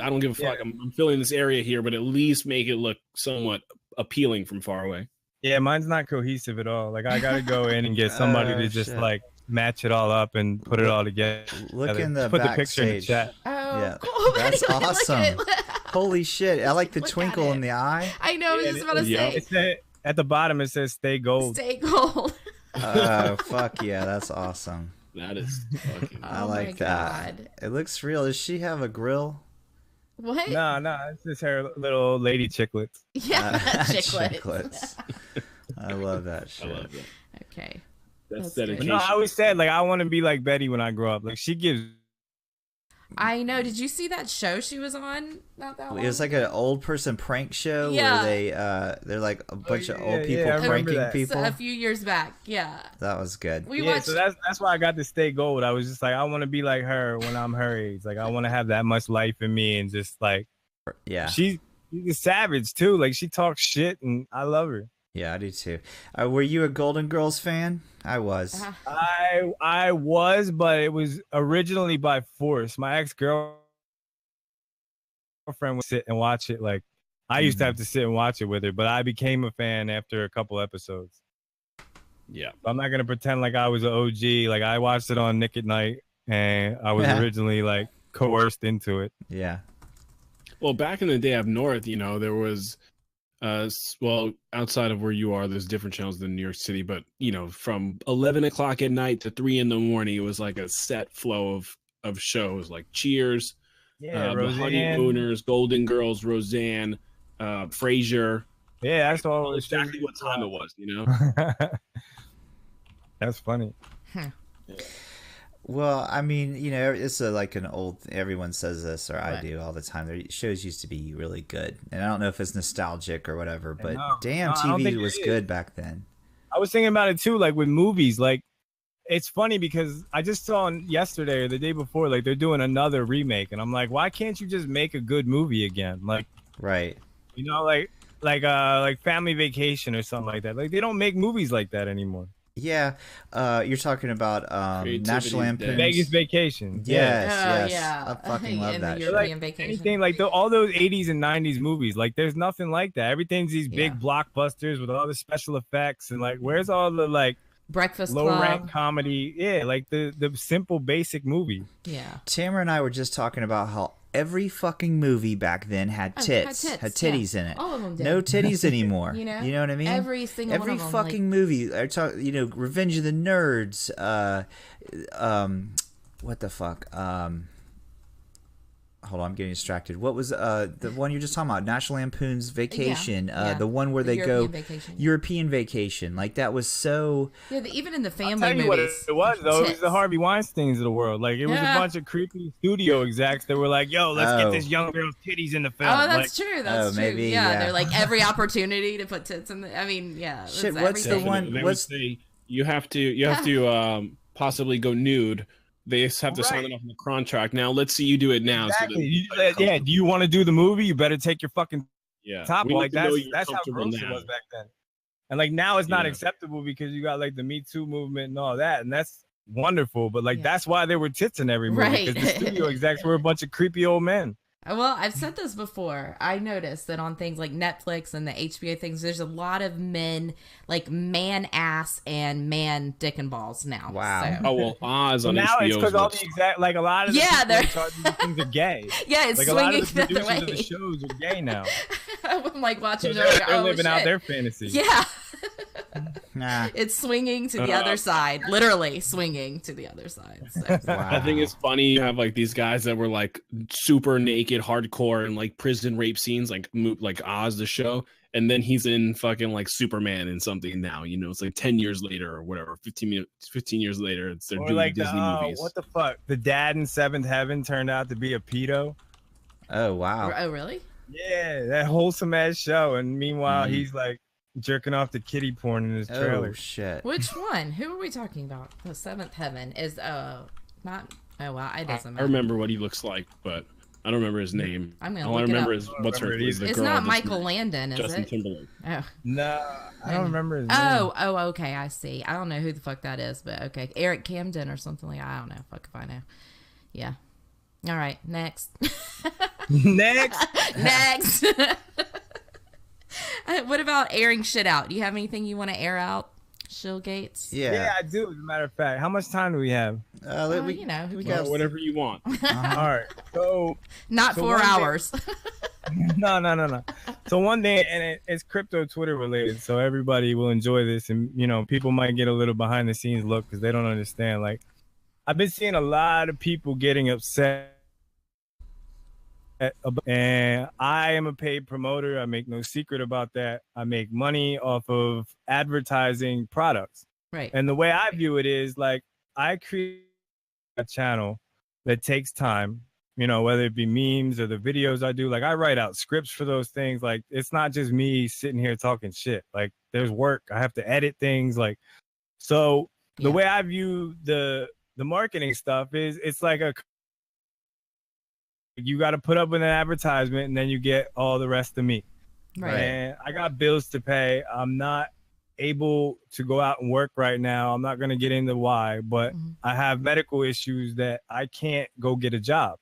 I don't give a fuck. I'm filling this area here, but at least make it look somewhat appealing from far away. Yeah, mine's not cohesive at all. Like I got to go in and get somebody to just like match it all up and put it all together. Look in the put backstage. the picture in the chat. Oh, yeah, cool. That's awesome. Holy shit! I like the twinkle in the eye. I know. I was just about to say. It said, at the bottom it says "Stay gold." Stay gold. Oh fuck yeah! That's awesome. That is fucking. I like that. God. It looks real. Does she have a grill? What? No, it's just her little lady chiclets. Yeah, chiclets. I love that shit. I love that. Okay. That's dedication. No, I always said like I want to be like Betty when I grow up. Like she gives. I know. Did you see that show she was on? Not that long. It was like an old person prank show where they're like a bunch of old people pranking people. So a few years back, yeah. That was good. We watched. So that's why I got to stay gold. I was just like, I want to be like her when I'm her age. Like I want to have that much life in me and just like, she's a savage too. Like she talks shit and I love her. Yeah, I do too. Were you a Golden Girls fan? I was. I was, but it was originally by force. My ex-girlfriend would sit and watch it. Like I used to have to sit and watch it with her, but I became a fan after a couple episodes. Yeah. I'm not gonna pretend like I was an OG. Like I watched it on Nick at Night, and I was originally like coerced into it. Yeah. Well, back in the day up north, you know, there was. Well, outside of where you are, there's different channels than New York City, but you know, from 11 o'clock at night to 3 in the morning, it was like a set flow of shows like Cheers, The Honeymooners, Golden Girls, Roseanne, Frasier. Yeah, that's all. Exactly what time it was, you know. That's funny. Yeah. Well, I mean, you know, it's like an old. Everyone says this, or I do all the time. Their shows used to be really good, and I don't know if it's nostalgic or whatever, but damn, TV was good back then. I was thinking about it too, like with movies. Like it's funny because I just saw yesterday or the day before, like they're doing another remake, and I'm like, why can't you just make a good movie again? Like, right. You know, like Family Vacation or something like that. Like they don't make movies like that anymore. Yeah, you're talking about National Lampoon's Vegas Vacation. Yes, yes. I fucking love that. European Vacation. Anything like all those 80s and 90s movies, like there's nothing like that. Everything's these big blockbusters with all the special effects and like where's all the like Breakfast low Club rank comedy? Yeah, like the simple basic movie. Yeah. Tamara and I were just talking about how every fucking movie back then had titties in it. All of them did. No titties anymore. you know what I mean? Every single one of them, fucking movie. I talk, Revenge of the Nerds. What the fuck? Hold on, I'm getting distracted. What was the one you're just talking about? National Lampoon's Vacation. The one where they go European Vacation. Like that was so. Yeah, even in the family I'll tell you movies. What it was though. It was the Harvey Weinsteins of the world. Like it was a bunch of creepy studio execs that were like, "Yo, let's get this young girl's titties in the film." Oh, that's true. That's true. Maybe, yeah, they're like every opportunity to put tits in the. I mean, yeah. Shit, what's the one? They would say you have to possibly go nude. They have to sign it off in the contract. Now, let's see you do it now. Exactly. So do you want to do the movie? You better take your fucking top off. Like that's how gross it was back then. And like now it's not acceptable because you got like the Me Too movement and all that, and that's wonderful. But like that's why there were tits in every movie because the studio execs were a bunch of creepy old men. Well, I've said this before. I noticed that on things like Netflix and the HBO things, there's a lot of men, like man ass and man dick and balls now. Wow. So. Oh, well, Oz on now HBO. It's because all the exact, like a lot of the things are gay. Yeah, it's like swinging a lot of the the other way. Of the shows are gay now. I'm like watching so they're living out their fantasy. Yeah. Nah. It's swinging to the other side, literally swinging to the other side. So. Wow. I think it's funny you have like these guys that were like super naked, hardcore, and like prison rape scenes, like Oz the show, and then he's in fucking like Superman and something now. It's like 10 years later or whatever, 15 years later, they're doing like Disney movies. What the fuck? The dad in Seventh Heaven turned out to be a pedo. Oh wow! Oh really? Yeah, that wholesome ass show, and meanwhile he's like jerking off the kiddie porn in his trailer. Oh shit! Which one? Who are we talking about? The Seventh Heaven is not. Oh well, it doesn't matter. I remember what he looks like, but I don't remember his name. All I remember is what's her name. It's not Michael Landon, is Justin it? Timberlake. Oh no, I don't remember his name. Oh, okay, I see. I don't know who the fuck that is, but okay, Eric Camden or something like. I don't know. Fuck if I know. Yeah. All right, next. Next. What about airing shit out? Do you have anything you want to air out, Shill Gates? Yeah, I do. As a matter of fact, how much time do we have? We got whatever you want. All right. So not 4 hours. No. So one day, and it's crypto Twitter related, so everybody will enjoy this, and people might get a little behind the scenes look because they don't understand. Like, I've been seeing a lot of people getting upset. And I am a paid promoter. I make no secret about that. I make money off of advertising products. Right. And the way I view it is like I create a channel that takes time, whether it be memes or the videos I do. Like I write out scripts for those things. Like it's not just me sitting here talking shit. Like there's work. I have to edit things. Like, so the way I view the marketing stuff is it's like you got to put up with an advertisement and then you get all the rest of me. Right. And I got bills to pay. I'm not able to go out and work right now. I'm not going to get into why, but I have medical issues that I can't go get a job.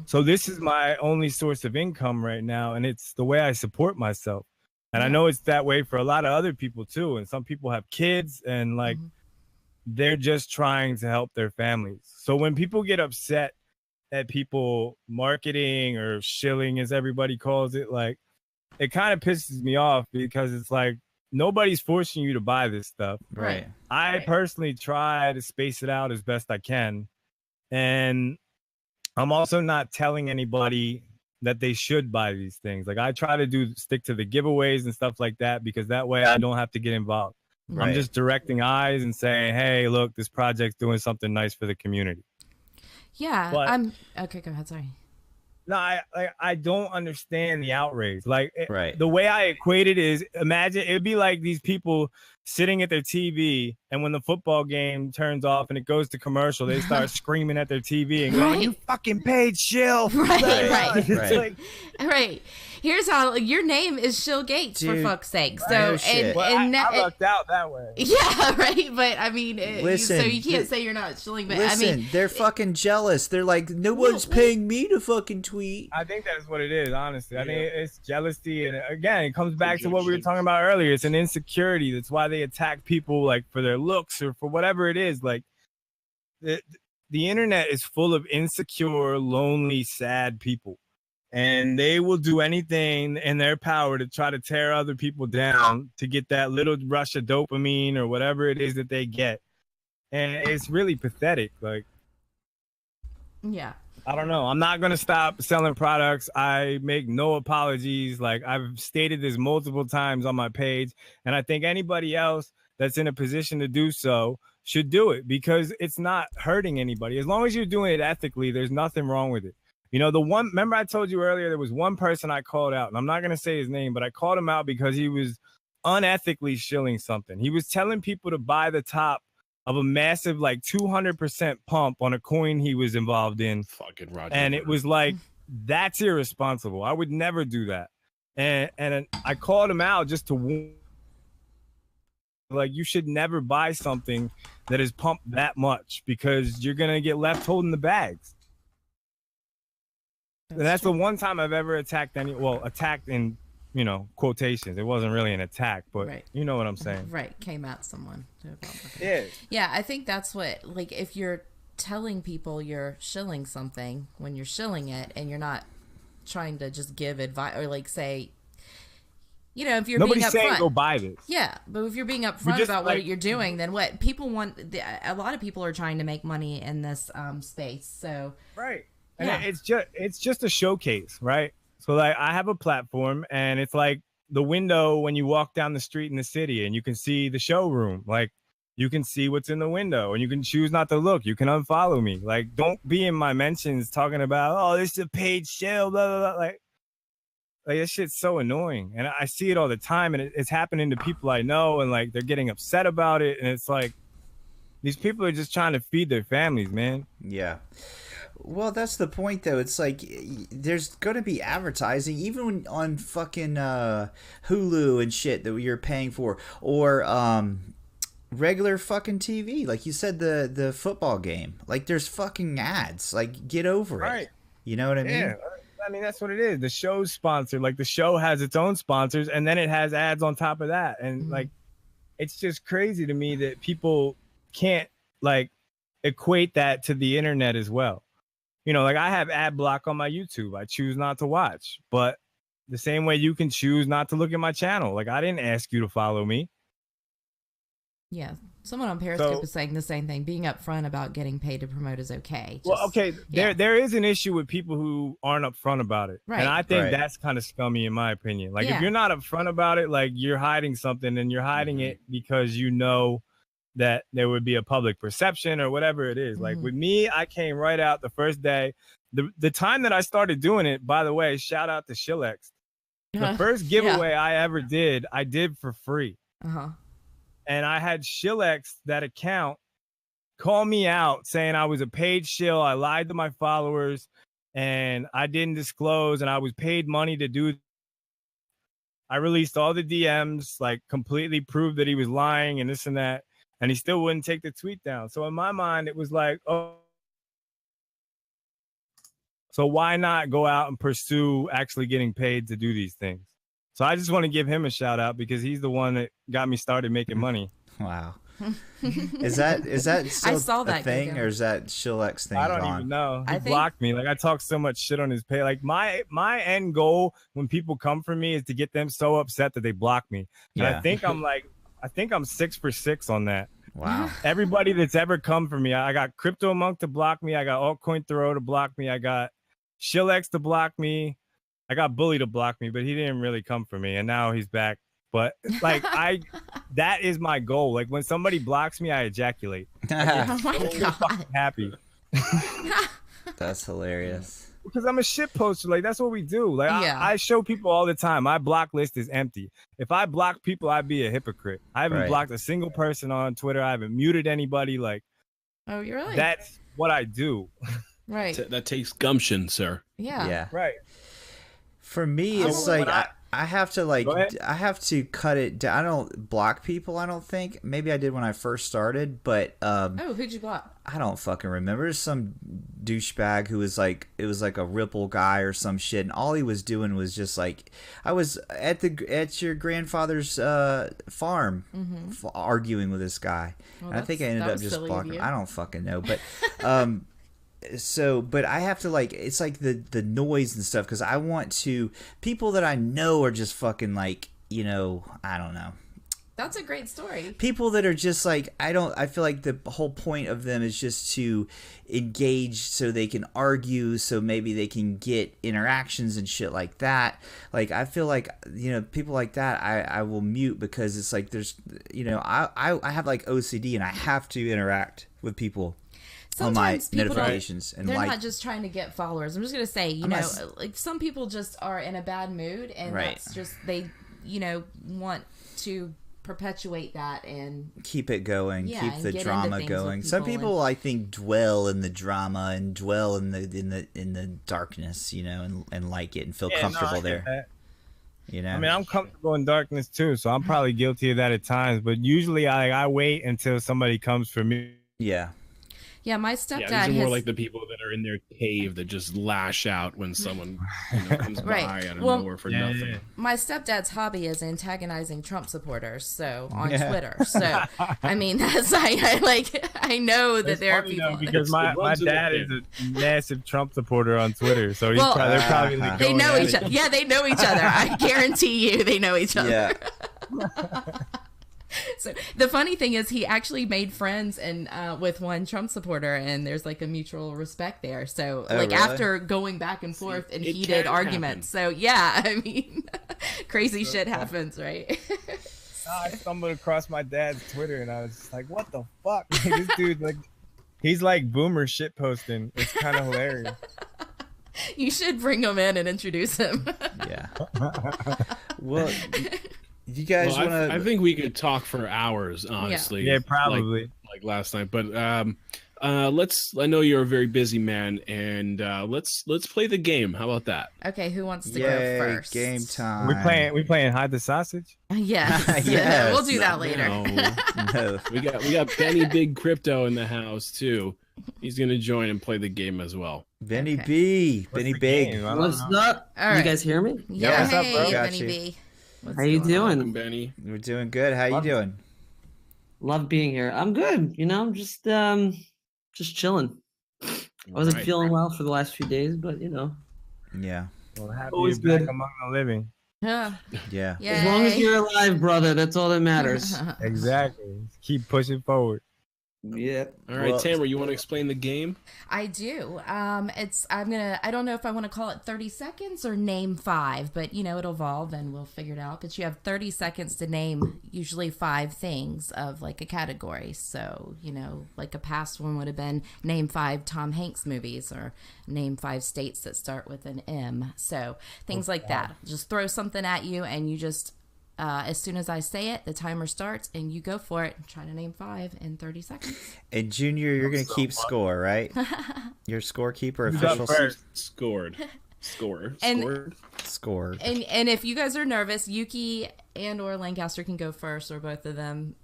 So this is my only source of income right now. And it's the way I support myself. And I know it's that way for a lot of other people too. And some people have kids and like, they're just trying to help their families. So when people get upset at people marketing or shilling, as everybody calls it, like it kind of pisses me off because it's like nobody's forcing you to buy this stuff. Right. I personally try to space it out as best I can. And I'm also not telling anybody that they should buy these things. Like I try to stick to the giveaways and stuff like that because that way I don't have to get involved. Right. I'm just directing eyes and saying, hey, look, this project's doing something nice for the community. Yeah, okay, go ahead. Sorry. No, I don't understand the outrage. Like, right. The way I equate it is, imagine it'd be like these people sitting at their TV, and when the football game turns off and it goes to commercial, they start screaming at their TV and going, "You fucking paid Shill!" Right. Here's how your name is Shill Gates, for fuck's sake. So I lucked out that way. Yeah, right. But I mean, so you can't say you're not shilling. But listen, I mean, they're fucking jealous. They're like, no one's paying me to fucking tweet. I think that's what it is. Honestly, I think it's jealousy, and again, it comes back to what we were talking about earlier. It's an insecurity. That's why they attack people, like for their looks or for whatever it is. Like the internet is full of insecure, lonely, sad people. And they will do anything in their power to try to tear other people down to get that little rush of dopamine or whatever it is that they get. And it's really pathetic. Like, yeah, I don't know. I'm not going to stop selling products. I make no apologies. Like, I've stated this multiple times on my page. And I think anybody else that's in a position to do so should do it, because it's not hurting anybody. As long as you're doing it ethically, there's nothing wrong with it. You know, remember I told you earlier, there was one person I called out, and I'm not going to say his name, but I called him out because he was unethically shilling something. He was telling people to buy the top of a massive, like 200% pump on a coin he was involved in. Fucking Roger. And it was like, that's irresponsible. I would never do that. And I called him out just to, like, you should never buy something that is pumped that much, because you're going to get left holding the bags. That's the one time I've ever attacked attacked in, quotations. It wasn't really an attack, but you know what I'm saying. Right. Came at someone. Yeah. Yeah, I think that's what, like, if you're telling people you're shilling something when you're shilling it and you're not trying to just give advice or like say, if you're nobody's being upfront, saying go buy this. Yeah, but if you're being upfront about what you're doing, then what people want, a lot of people are trying to make money in this space. So right. And it's just a showcase, right? So like I have a platform, and it's like the window when you walk down the street in the city and you can see the showroom. Like you can see what's in the window and you can choose not to look. You can unfollow me. Like, don't be in my mentions talking about, oh, this is a paid shill, blah, blah, blah. Like this shit's so annoying. And I see it all the time, and it's happening to people I know, and like they're getting upset about it. And it's like, these people are just trying to feed their families, man. Yeah. Well, that's the point, though. It's like there's going to be advertising, even on fucking Hulu and shit that you're paying for, or regular fucking TV. Like you said, the football game. Like there's fucking ads. Like, get over it. You know what I mean? Yeah. I mean, that's what it is. The show's sponsored. Like the show has its own sponsors, and then it has ads on top of that. And like, it's just crazy to me that people can't like equate that to the internet as well. Like I have ad block on my YouTube. I choose not to watch, but the same way you can choose not to look at my channel. Like I didn't ask you to follow me. Yeah. Someone on Periscope is saying the same thing. Being upfront about getting paid to promote is okay. There is an issue with people who aren't upfront about it. Right. And I think that's kind of scummy in my opinion. Like if you're not upfront about it, like you're hiding something, and you're hiding it because that there would be a public perception or whatever it is. Like with me, I came right out the first day. The time that I started doing it, by the way, shout out to Shillex. The first giveaway I ever did, I did for free. And I had Shillex, that account, call me out saying I was a paid shill. I lied to my followers and I didn't disclose, and I was paid money to do. I released all the DMs, like completely proved that he was lying and this and that. And he still wouldn't take the tweet down. So in my mind, it was like, oh, so why not go out and pursue actually getting paid to do these things? So I just want to give him a shout out, because he's the one that got me started making money. Wow. Is that still I saw that a thing, or is that Shillex thing? I don't even know. He blocked me. Like I talk so much shit on his page. Like my end goal when people come for me is to get them so upset that they block me. And I think I'm 6 for 6 on that. Wow. Everybody that's ever come for me, I got Crypto Monk to block me. I got Altcoin Thoreau to block me. I got Shillex to block me. I got Bully to block me, but he didn't really come for me. And now he's back. But like that is my goal. Like when somebody blocks me, I ejaculate. Oh my God. Happy. That's hilarious. Because I'm a shit poster. Like, that's what we do. Like, I show people all the time. My block list is empty. If I block people, I'd be a hypocrite. I haven't blocked a single person on Twitter. I haven't muted anybody. Like, oh, you're right. That's what I do. Right. That takes gumption, sir. Yeah. Yeah. Right. For me, it's like I have to cut it down. I don't block people, I don't think. Maybe I did when I first started, but who'd you block? I don't fucking remember. There's some douchebag who was like, it was like a Ripple guy or some shit, and all he was doing was just like, I was at your grandfather's farm arguing with this guy. Well, and I think I ended up just blocking him. I don't fucking know, but but I have to, like, it's like the noise and stuff, because I want to, people that I know are just fucking like, you know, I don't know. That's a great story. People that are just like, I feel like the whole point of them is just to engage so they can argue, so maybe they can get interactions and shit like that. Like, I feel like, you know, people like that, I will mute, because it's like, there's, you know, I have like OCD and I have to interact with people. Sometimes on my notifications, and they're not just trying to get followers. I'm just gonna say, you know, like, some people just are in a bad mood, and that's just, they, you know, want to perpetuate that and keep it going, keep the drama going. Some people, I think, dwell in the drama and dwell in the darkness, you know, and like it and feel comfortable there. You know, I mean, I'm comfortable in darkness too, so I'm probably guilty of that at times. But usually, I wait until somebody comes for me. Yeah. Yeah, my stepdad these are more like the people that are in their cave that just lash out when someone, you know, comes by out of nowhere for nothing. Yeah. My stepdad's hobby is antagonizing Trump supporters, so on Twitter. So I mean, that's I know that there are people. Though, because my dad is a massive Trump supporter on Twitter, so they're probably like, they know each other. Yeah, they know each other. I guarantee you, they know each other. Yeah. So the funny thing is, he actually made friends with one Trump supporter, and there's like a mutual respect there. So really? After going back and forth in heated arguments. Happen. So yeah, I mean, crazy shit happens, right? I stumbled across my dad's Twitter, and I was just like, what the fuck? This dude, like, he's like boomer shit posting. It's kind of hilarious. You should bring him in and introduce him. Yeah. Well, you guys want to? I think we could talk for hours, honestly. Yeah, probably. Like last night, but let's. I know you're a very busy man, and let's play the game. How about that? Okay, who wants to go first? Game time. We playing hide the sausage. Yes. Yes. We'll do that later. No. We got Benny Big Crypto in the house too. He's gonna join and play the game as well. Benny B. Benny Big. What's up? All right. You guys hear me? Yeah. What's up, bro? Benny B. How you doing? On, Benny? We're doing good. How you doing? Love being here. I'm good. You know, I'm just chilling. I wasn't feeling well for the last few days, but you know. Yeah. Well, happy you're back among the living. Yeah. Yeah. As long as you're alive, brother, that's all that matters. Exactly. Keep pushing forward. Yeah. All right, Tamara, you want to explain the game? I do. I don't know if I want to call it 30 seconds or name 5, but you know, it'll evolve and we'll figure it out. But you have 30 seconds to name usually 5 things of like a category. So, you know, like a past one would have been name 5 Tom Hanks movies or name 5 states that start with an M. So things like that. Just throw something at you and you just as soon as I say it, the timer starts, and you go for it. Try to name 5 in 30 seconds. And Junior, you're going to keep score, right? Your scorekeeper, official scored. Scored. And if you guys are nervous, Yuki and or Lancaster can go first, or both of them.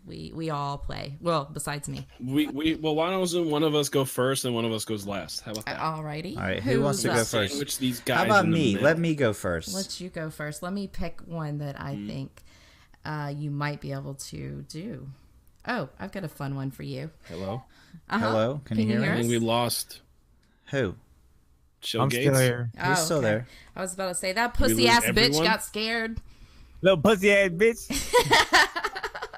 We all play. Well, besides me. Well, why don't one of us go first and one of us goes last? How about that? Alrighty. All right. Who wants to go first? Which these guys? How about me? Let me go first. Let you go first. Let me pick one that I think you might be able to do. Oh, I've got a fun one for you. Hello. Hello. Can you hear me? I think we lost. Who? I'm still here. He's still there. I was about to say that pussy ass bitch got scared. Little pussy ass bitch.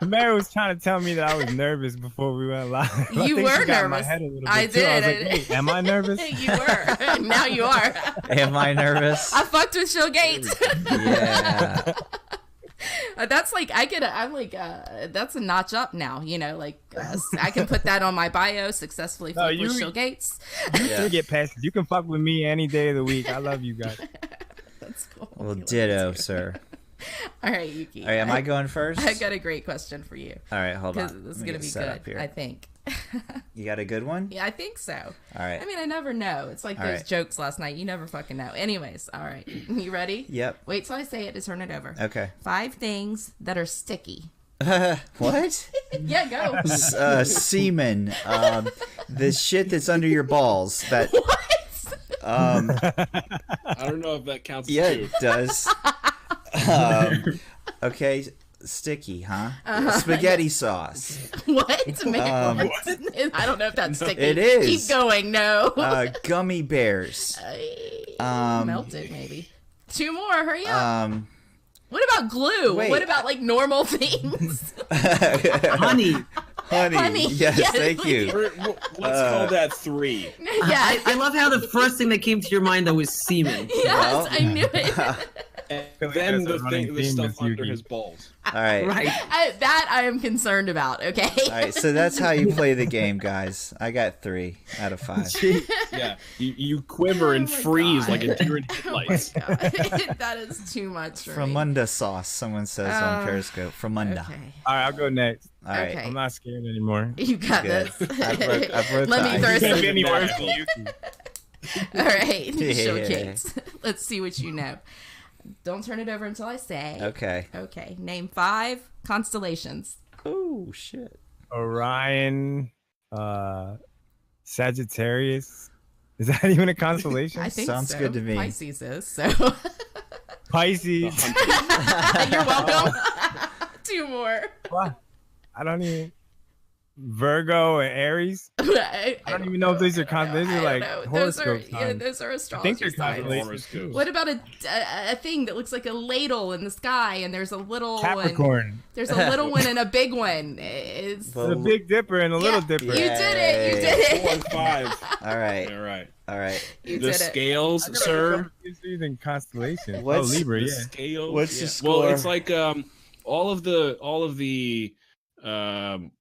Mary was trying to tell me that I was nervous before we went live. You were nervous. I did. I was like, hey, am I nervous? You were. Now you are. Am I nervous? I fucked with Phil Gates. Yeah. That's like that's a notch up now. You know, like I can put that on my bio. Successfully flipped with Shill Gates. You get past it. You can fuck with me any day of the week. I love you guys. That's cool. Well, ditto, sir. All right, Yuki. All right, am I going first? I got a great question for you. All right, hold on. This is going to be good, I think. You got a good one? Yeah, I think so. All right. I mean, I never know. It's like those jokes last night. You never fucking know. Anyways, all right. You ready? Yep. Wait till I say it to turn it over. Okay. 5 things that are sticky. What? Yeah, go. Semen. The shit that's under your balls. That. What? I don't know if that counts. Yeah, it does. Okay, sticky, huh? Spaghetti sauce. What? Man, I don't know if that's sticky. It is. Keep going. No. Gummy bears. Melted, maybe. 2 more. Hurry up. What about glue? Wait. What about like normal things? Honey. Honey. Yes, thank you. Let's call that 3. Yeah. I love how the first thing that came to your mind though was semen. Yes, I knew it. And then the stuff under his balls. All right. Right. That I am concerned about. Okay. All right. So that's how you play the game, guys. I got 3 out of 5. Yeah. You quiver and freeze like a deer in headlights. Oh my God. That is too much for me. Fromunda sauce. Someone says on Periscope. Fromunda. Okay. All right, I'll go next. All right. Okay. I'm not scared anymore. You got Good. this. I broke Let the me throw ice. some. Can't be any worse than you. All right. Yeah. Showcase. Let's see what you know. Don't turn it over until I say. Okay. Okay. Name 5 constellations. Oh shit. Orion, Sagittarius. Is that even a constellation? I think Sounds so. good to me. Pisces is so. Pisces. You're welcome. 2 more. What? I don't even. Virgo and Aries. I don't even know if these are these are like horoscope signs. Those are I astrology think they're signs. constellations. What about a thing that looks like a ladle in the sky, and there's a little Capricorn. one? There's a little one and a big one. It's The Big Dipper and the Little Dipper. You did it. You did 4 it. and 5. All right. All right. All right. You The did it. scales, sir. Using constellations. What's Libra, The yeah. scales. What's the score? Well, it's like all of the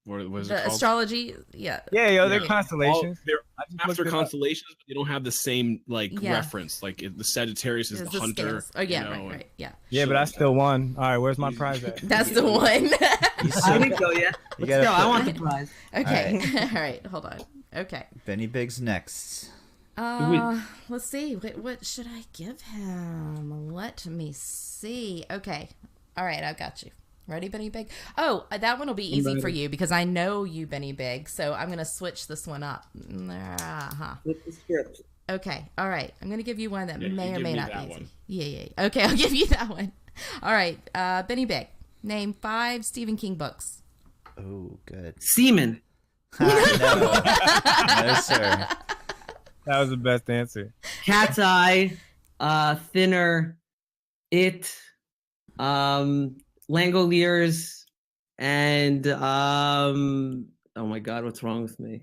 what was it The called? astrology, yeah. Yeah, they're Yeah. constellations. They're I just after looked it up. constellations, but they don't have the same Yeah. reference. Like the Sagittarius is There's the hunter. scales. Oh yeah, you know, right, yeah. Yeah, but I still won. All right, where's my prize at? That's the one. You I still- think so, yeah. You Let's gotta go. I put- want the prize. Okay. All right. Hold on. Okay. Benny Big's next. Let's see. What should I give him? Let me see. Okay. All right. I've got you. Ready, Benny Big? Oh, that one will be easy for you because I know you, Benny Big. So I'm going to switch this one up. Flip the script. Okay. All right. I'm going to give you one that Yeah, may you or give may me not that be easy. one. Yeah. Okay. I'll give you that one. All right. Benny Big. Name 5 Stephen King books. Oh, good. Semen. No. No, sir. That was the best answer. Cat's Eye. Thinner. It. Langoliers. And oh my God, what's wrong with me?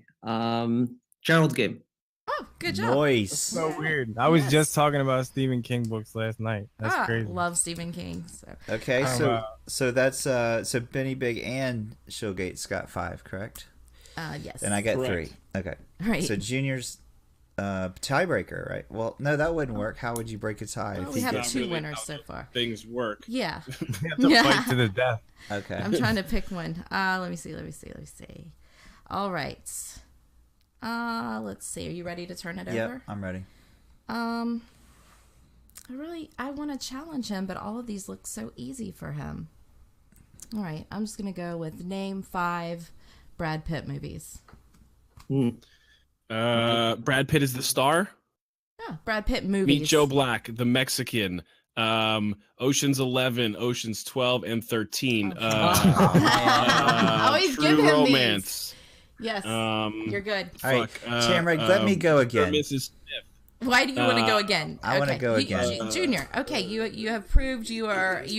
Gerald's Game. Oh, good job. Nice. So weird. I was just talking about Stephen King books last night. That's crazy. Love Stephen King. So. Okay, Oh, so wow. so that's so Benny Big and Shillgates got 5, correct? Yes. And I got Correct. 3. Okay. Right. So Junior's tiebreaker, right? Well, no, that wouldn't work. How would you break a tie? Well, if we you have get- Not 2 really winners how so far. Things work. Yeah. We have to fight to the death. Okay. I'm trying to pick one. Let me see. All right. Let's see. Are you ready to turn it Yep, over? I'm ready. I want to challenge him, but all of these look so easy for him. All right. I'm just going to go with name 5 Brad Pitt movies. Brad Pitt is the star. Yeah, Brad Pitt movies. Meet Joe Black, the Mexican. Ocean's 11, Ocean's 12, and 13. Always True give him Romance. these. Yes. You're good. All right, Tamara, let me go again. Mrs. Smith. Why do you want to go again? I wanna go again. Junior. Okay, you have proved you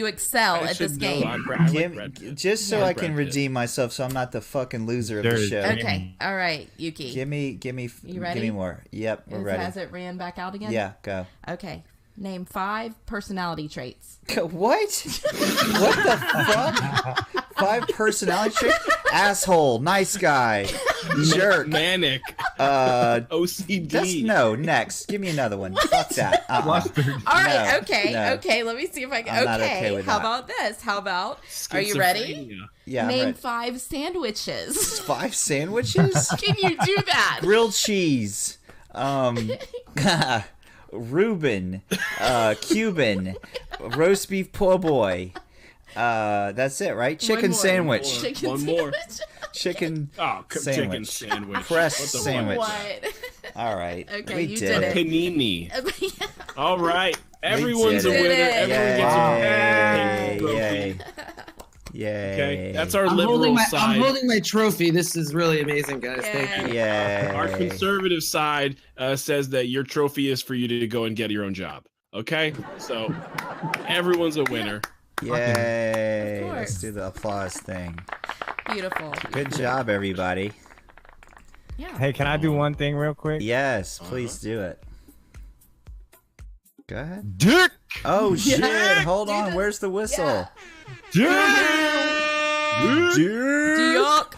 excel at this game. Just so I can redeem myself, so I'm not the fucking loser of the Dirty. show. Okay. All right, Yuki. Give me You ready? more. Yep, we're ready. Has it ran back out again? Yeah, go. Okay. Name 5 personality traits. What? What the fuck? 5 personality traits? Asshole, nice guy, jerk, manic, OCD. No, next. Give me another one. Fuck that. All right, okay. Let me see if I can. Okay, how about this? How about? Are you ready? Yeah. Name 5 sandwiches. 5 sandwiches? Can you do that? Grilled cheese. Reuben, Cuban, roast beef po' boy. That's it, right? Chicken sandwich. One more. Chicken sandwich. Chicken sandwich. Crust sandwich. What? All right. Okay, we you did it. Panini. All right. Everyone's a winner. Everyone gets a Yay. Yay. Okay, that's our liberal side. I'm holding my trophy. This is really amazing, guys. Thank you. Yeah. Our conservative side says that your trophy is for you to go and get your own job. Okay? So everyone's a winner. Yay. Let's do the applause thing. Beautiful. Good job, everybody. Yeah. Hey, can I do one thing real quick? Yes, please do it. Go ahead. Dick! Oh, shit. Hold on. Where's the whistle? Yeah. Dick!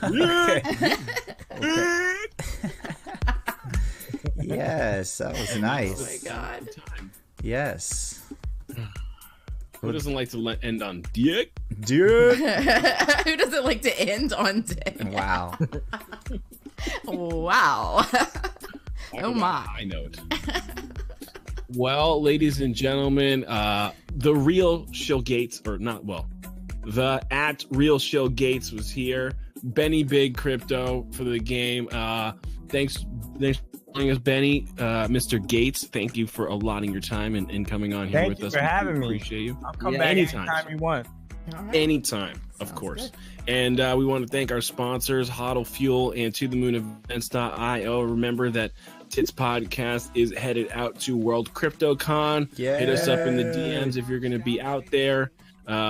Okay. Yes, that was nice. Oh my god. Yes. Who doesn't like to end on dick? Dick. Who doesn't like to end on dick? Wow. Wow. Oh my. High note. Well, ladies and gentlemen, the real Shill Gates, or not, well, the at real Shill Gates was here. Benny Big Crypto for the game. Thanks for joining us, Benny. Mr. Gates, thank you for allotting your time and coming on here with us. Thank you for having me. Appreciate you. I'll come back anytime you want. Right. Anytime, of course. Good. And we want to thank our sponsors, Hodl Fuel and To The Moon Events.io. Remember that Tits Podcast is headed out to World CryptoCon. Yay. Hit us up in the DMs if you're going to be out there.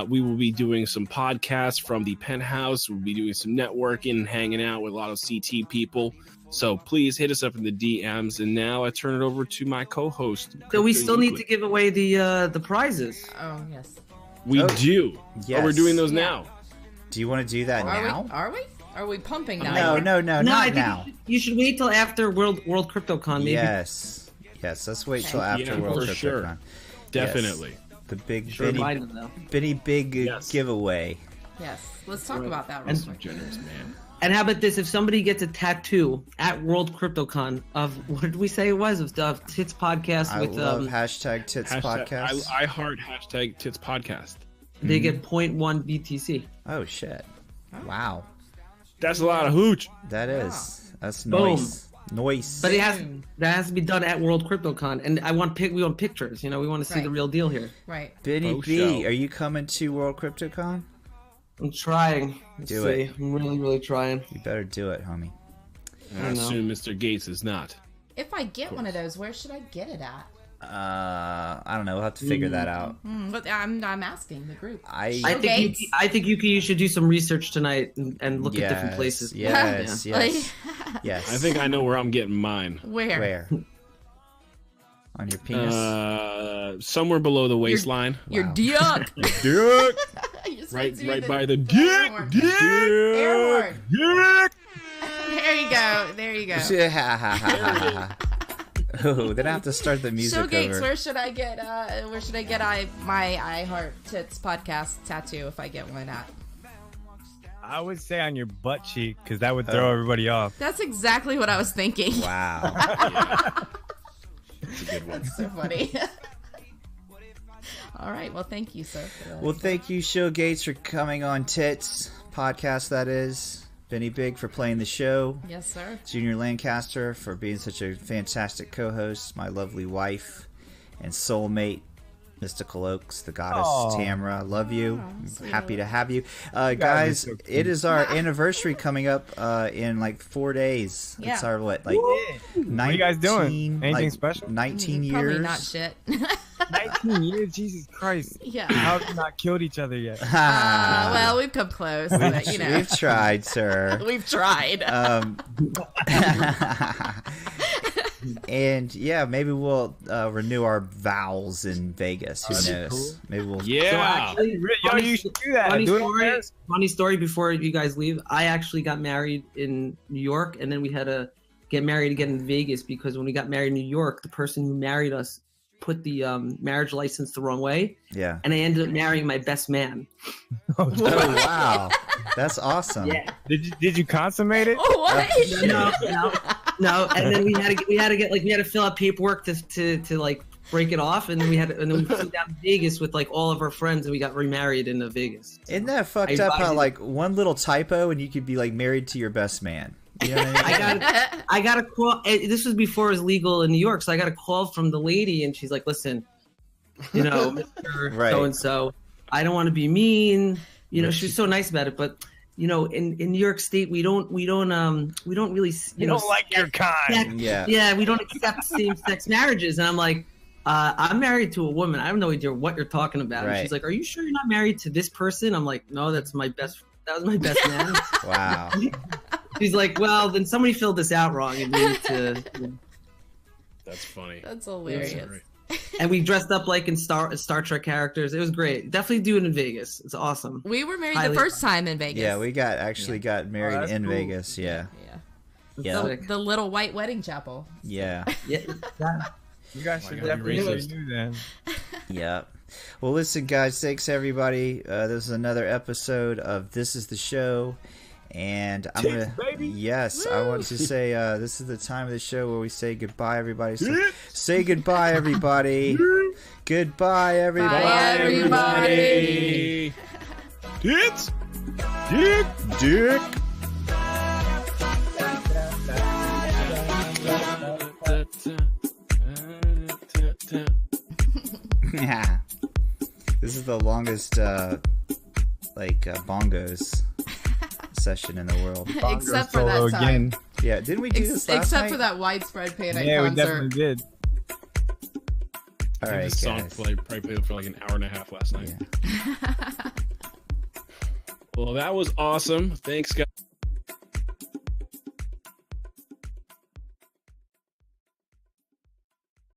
We will be doing some podcasts from the penthouse. We'll be doing some networking and hanging out with a lot of CT people. So please hit us up in the DMs. And now I turn it over to my co-host. So we still need to give away the prizes. Oh, yes. We do. Yes. Oh, we're doing those now. Do you want to do that now? Are we? Are we pumping now? No, not now. You should wait till after World CryptoCon, maybe. Yes, let's wait till after World CryptoCon. Sure. Definitely. Yes. The big Benny Big giveaway. Yes, let's talk about that real quick. Generous man. And how about this? If somebody gets a tattoo at World CryptoCon of, what did we say it was? Of Tits Podcast I with love hashtag Tits Podcast. I heart hashtag Tits Podcast. They get 0.1 BTC. Oh shit! Wow, that's a lot of hooch. That is. That's Boom. Noise. But that has to be done at World CryptoCon, and we want pictures. You know, we want to see the real deal here. Right. Benny B, are you coming to World CryptoCon? I'm trying. Do it. I'm really, really trying. You better do it, homie. I assume Mr. Gates is not. If I get one of those, where should I get it at? I don't know. We'll have to figure that out. But I'm asking the group. I think you should do some research tonight and look at different places. Yes. Yes. I think I know where I'm getting mine. Where? On your penis? Somewhere below the waistline. Your dick. Dick. right by the dick. Air horn. Dick. There you go. Oh, then I have to start the music So Gates, over. where should I get my I Heart Tits podcast tattoo if I get one at? I would say on your butt cheek, because that would throw everybody off. That's exactly what I was thinking. Wow. That's a good one. That's so funny. All right. Well, thank you, sir. Well, thank you, Shill Gates, for coming on Tits Podcast, that is. Benny Big for playing the show. Yes, sir. Junior Lancaster for being such a fantastic co-host. My lovely wife and soulmate, Mystical Oaks, the goddess Tamara. Love you. Happy to have you. Guys, it is our anniversary coming up in like 4 days. Yeah. It's our, what are you guys doing? Anything special? 19 years. Probably not shit. 19 years? Jesus Christ. Yeah. How have we not killed each other yet? Well, we've come close. But, We've tried, sir. We've tried. And yeah, maybe we'll renew our vows in Vegas. Who knows? Cool. Maybe we'll. Yeah. So actually, you should do that. Funny story before you guys leave. I actually got married in New York, and then we had to get married again in Vegas because when we got married in New York, the person who married us put the marriage license the wrong way. Yeah. And I ended up marrying my best man. Oh wow, that's awesome. Yeah. Did you consummate it? Oh, what? No. And then we had to fill out paperwork to like break it off, and then we flew down to Vegas with like all of our friends, and we got remarried in Vegas. Isn't that fucked up? How like one little typo and you could be like married to your best man. You know what I mean? I got a call. This was before it was legal in New York, so I got a call from the lady, and she's like, "Listen, Mr. Right. So and so, I don't want to be mean. She was so nice about it, but in New York State, we don't really you don't like your kind. Yeah, we don't accept same-sex marriages." And I'm like, I'm married to a woman. I have no idea what you're talking about. Right. And she's like, "Are you sure you're not married to this person?" I'm like, "No, that was my best man." Wow. She's like, "Well, then somebody filled this out wrong, and we need to." That's funny. That's hilarious. And we dressed up like in Star Trek characters. It was great. Definitely do it in Vegas. It's awesome. We were married the first time in Vegas. Yeah, we got married in Vegas. Yeah. The little white wedding chapel. Yeah. Yeah. You guys should definitely do that. Yeah. Well, listen, guys. Thanks, everybody. This is another episode of This Is the Show. And I'm gonna, yes, I want to say this is the time of the show where we say goodbye, everybody. So, say goodbye, everybody. Goodbye, everybody. Bye, everybody. Dick. Yeah. This is the longest, bongos session in the world. Except for that time. Again. Yeah, didn't we do this last Except night? for that widespread panic Yeah, concert. we definitely did. All right, this song guys. probably played for like an hour and a half last night. Yeah. Well, that was awesome. Thanks, guys.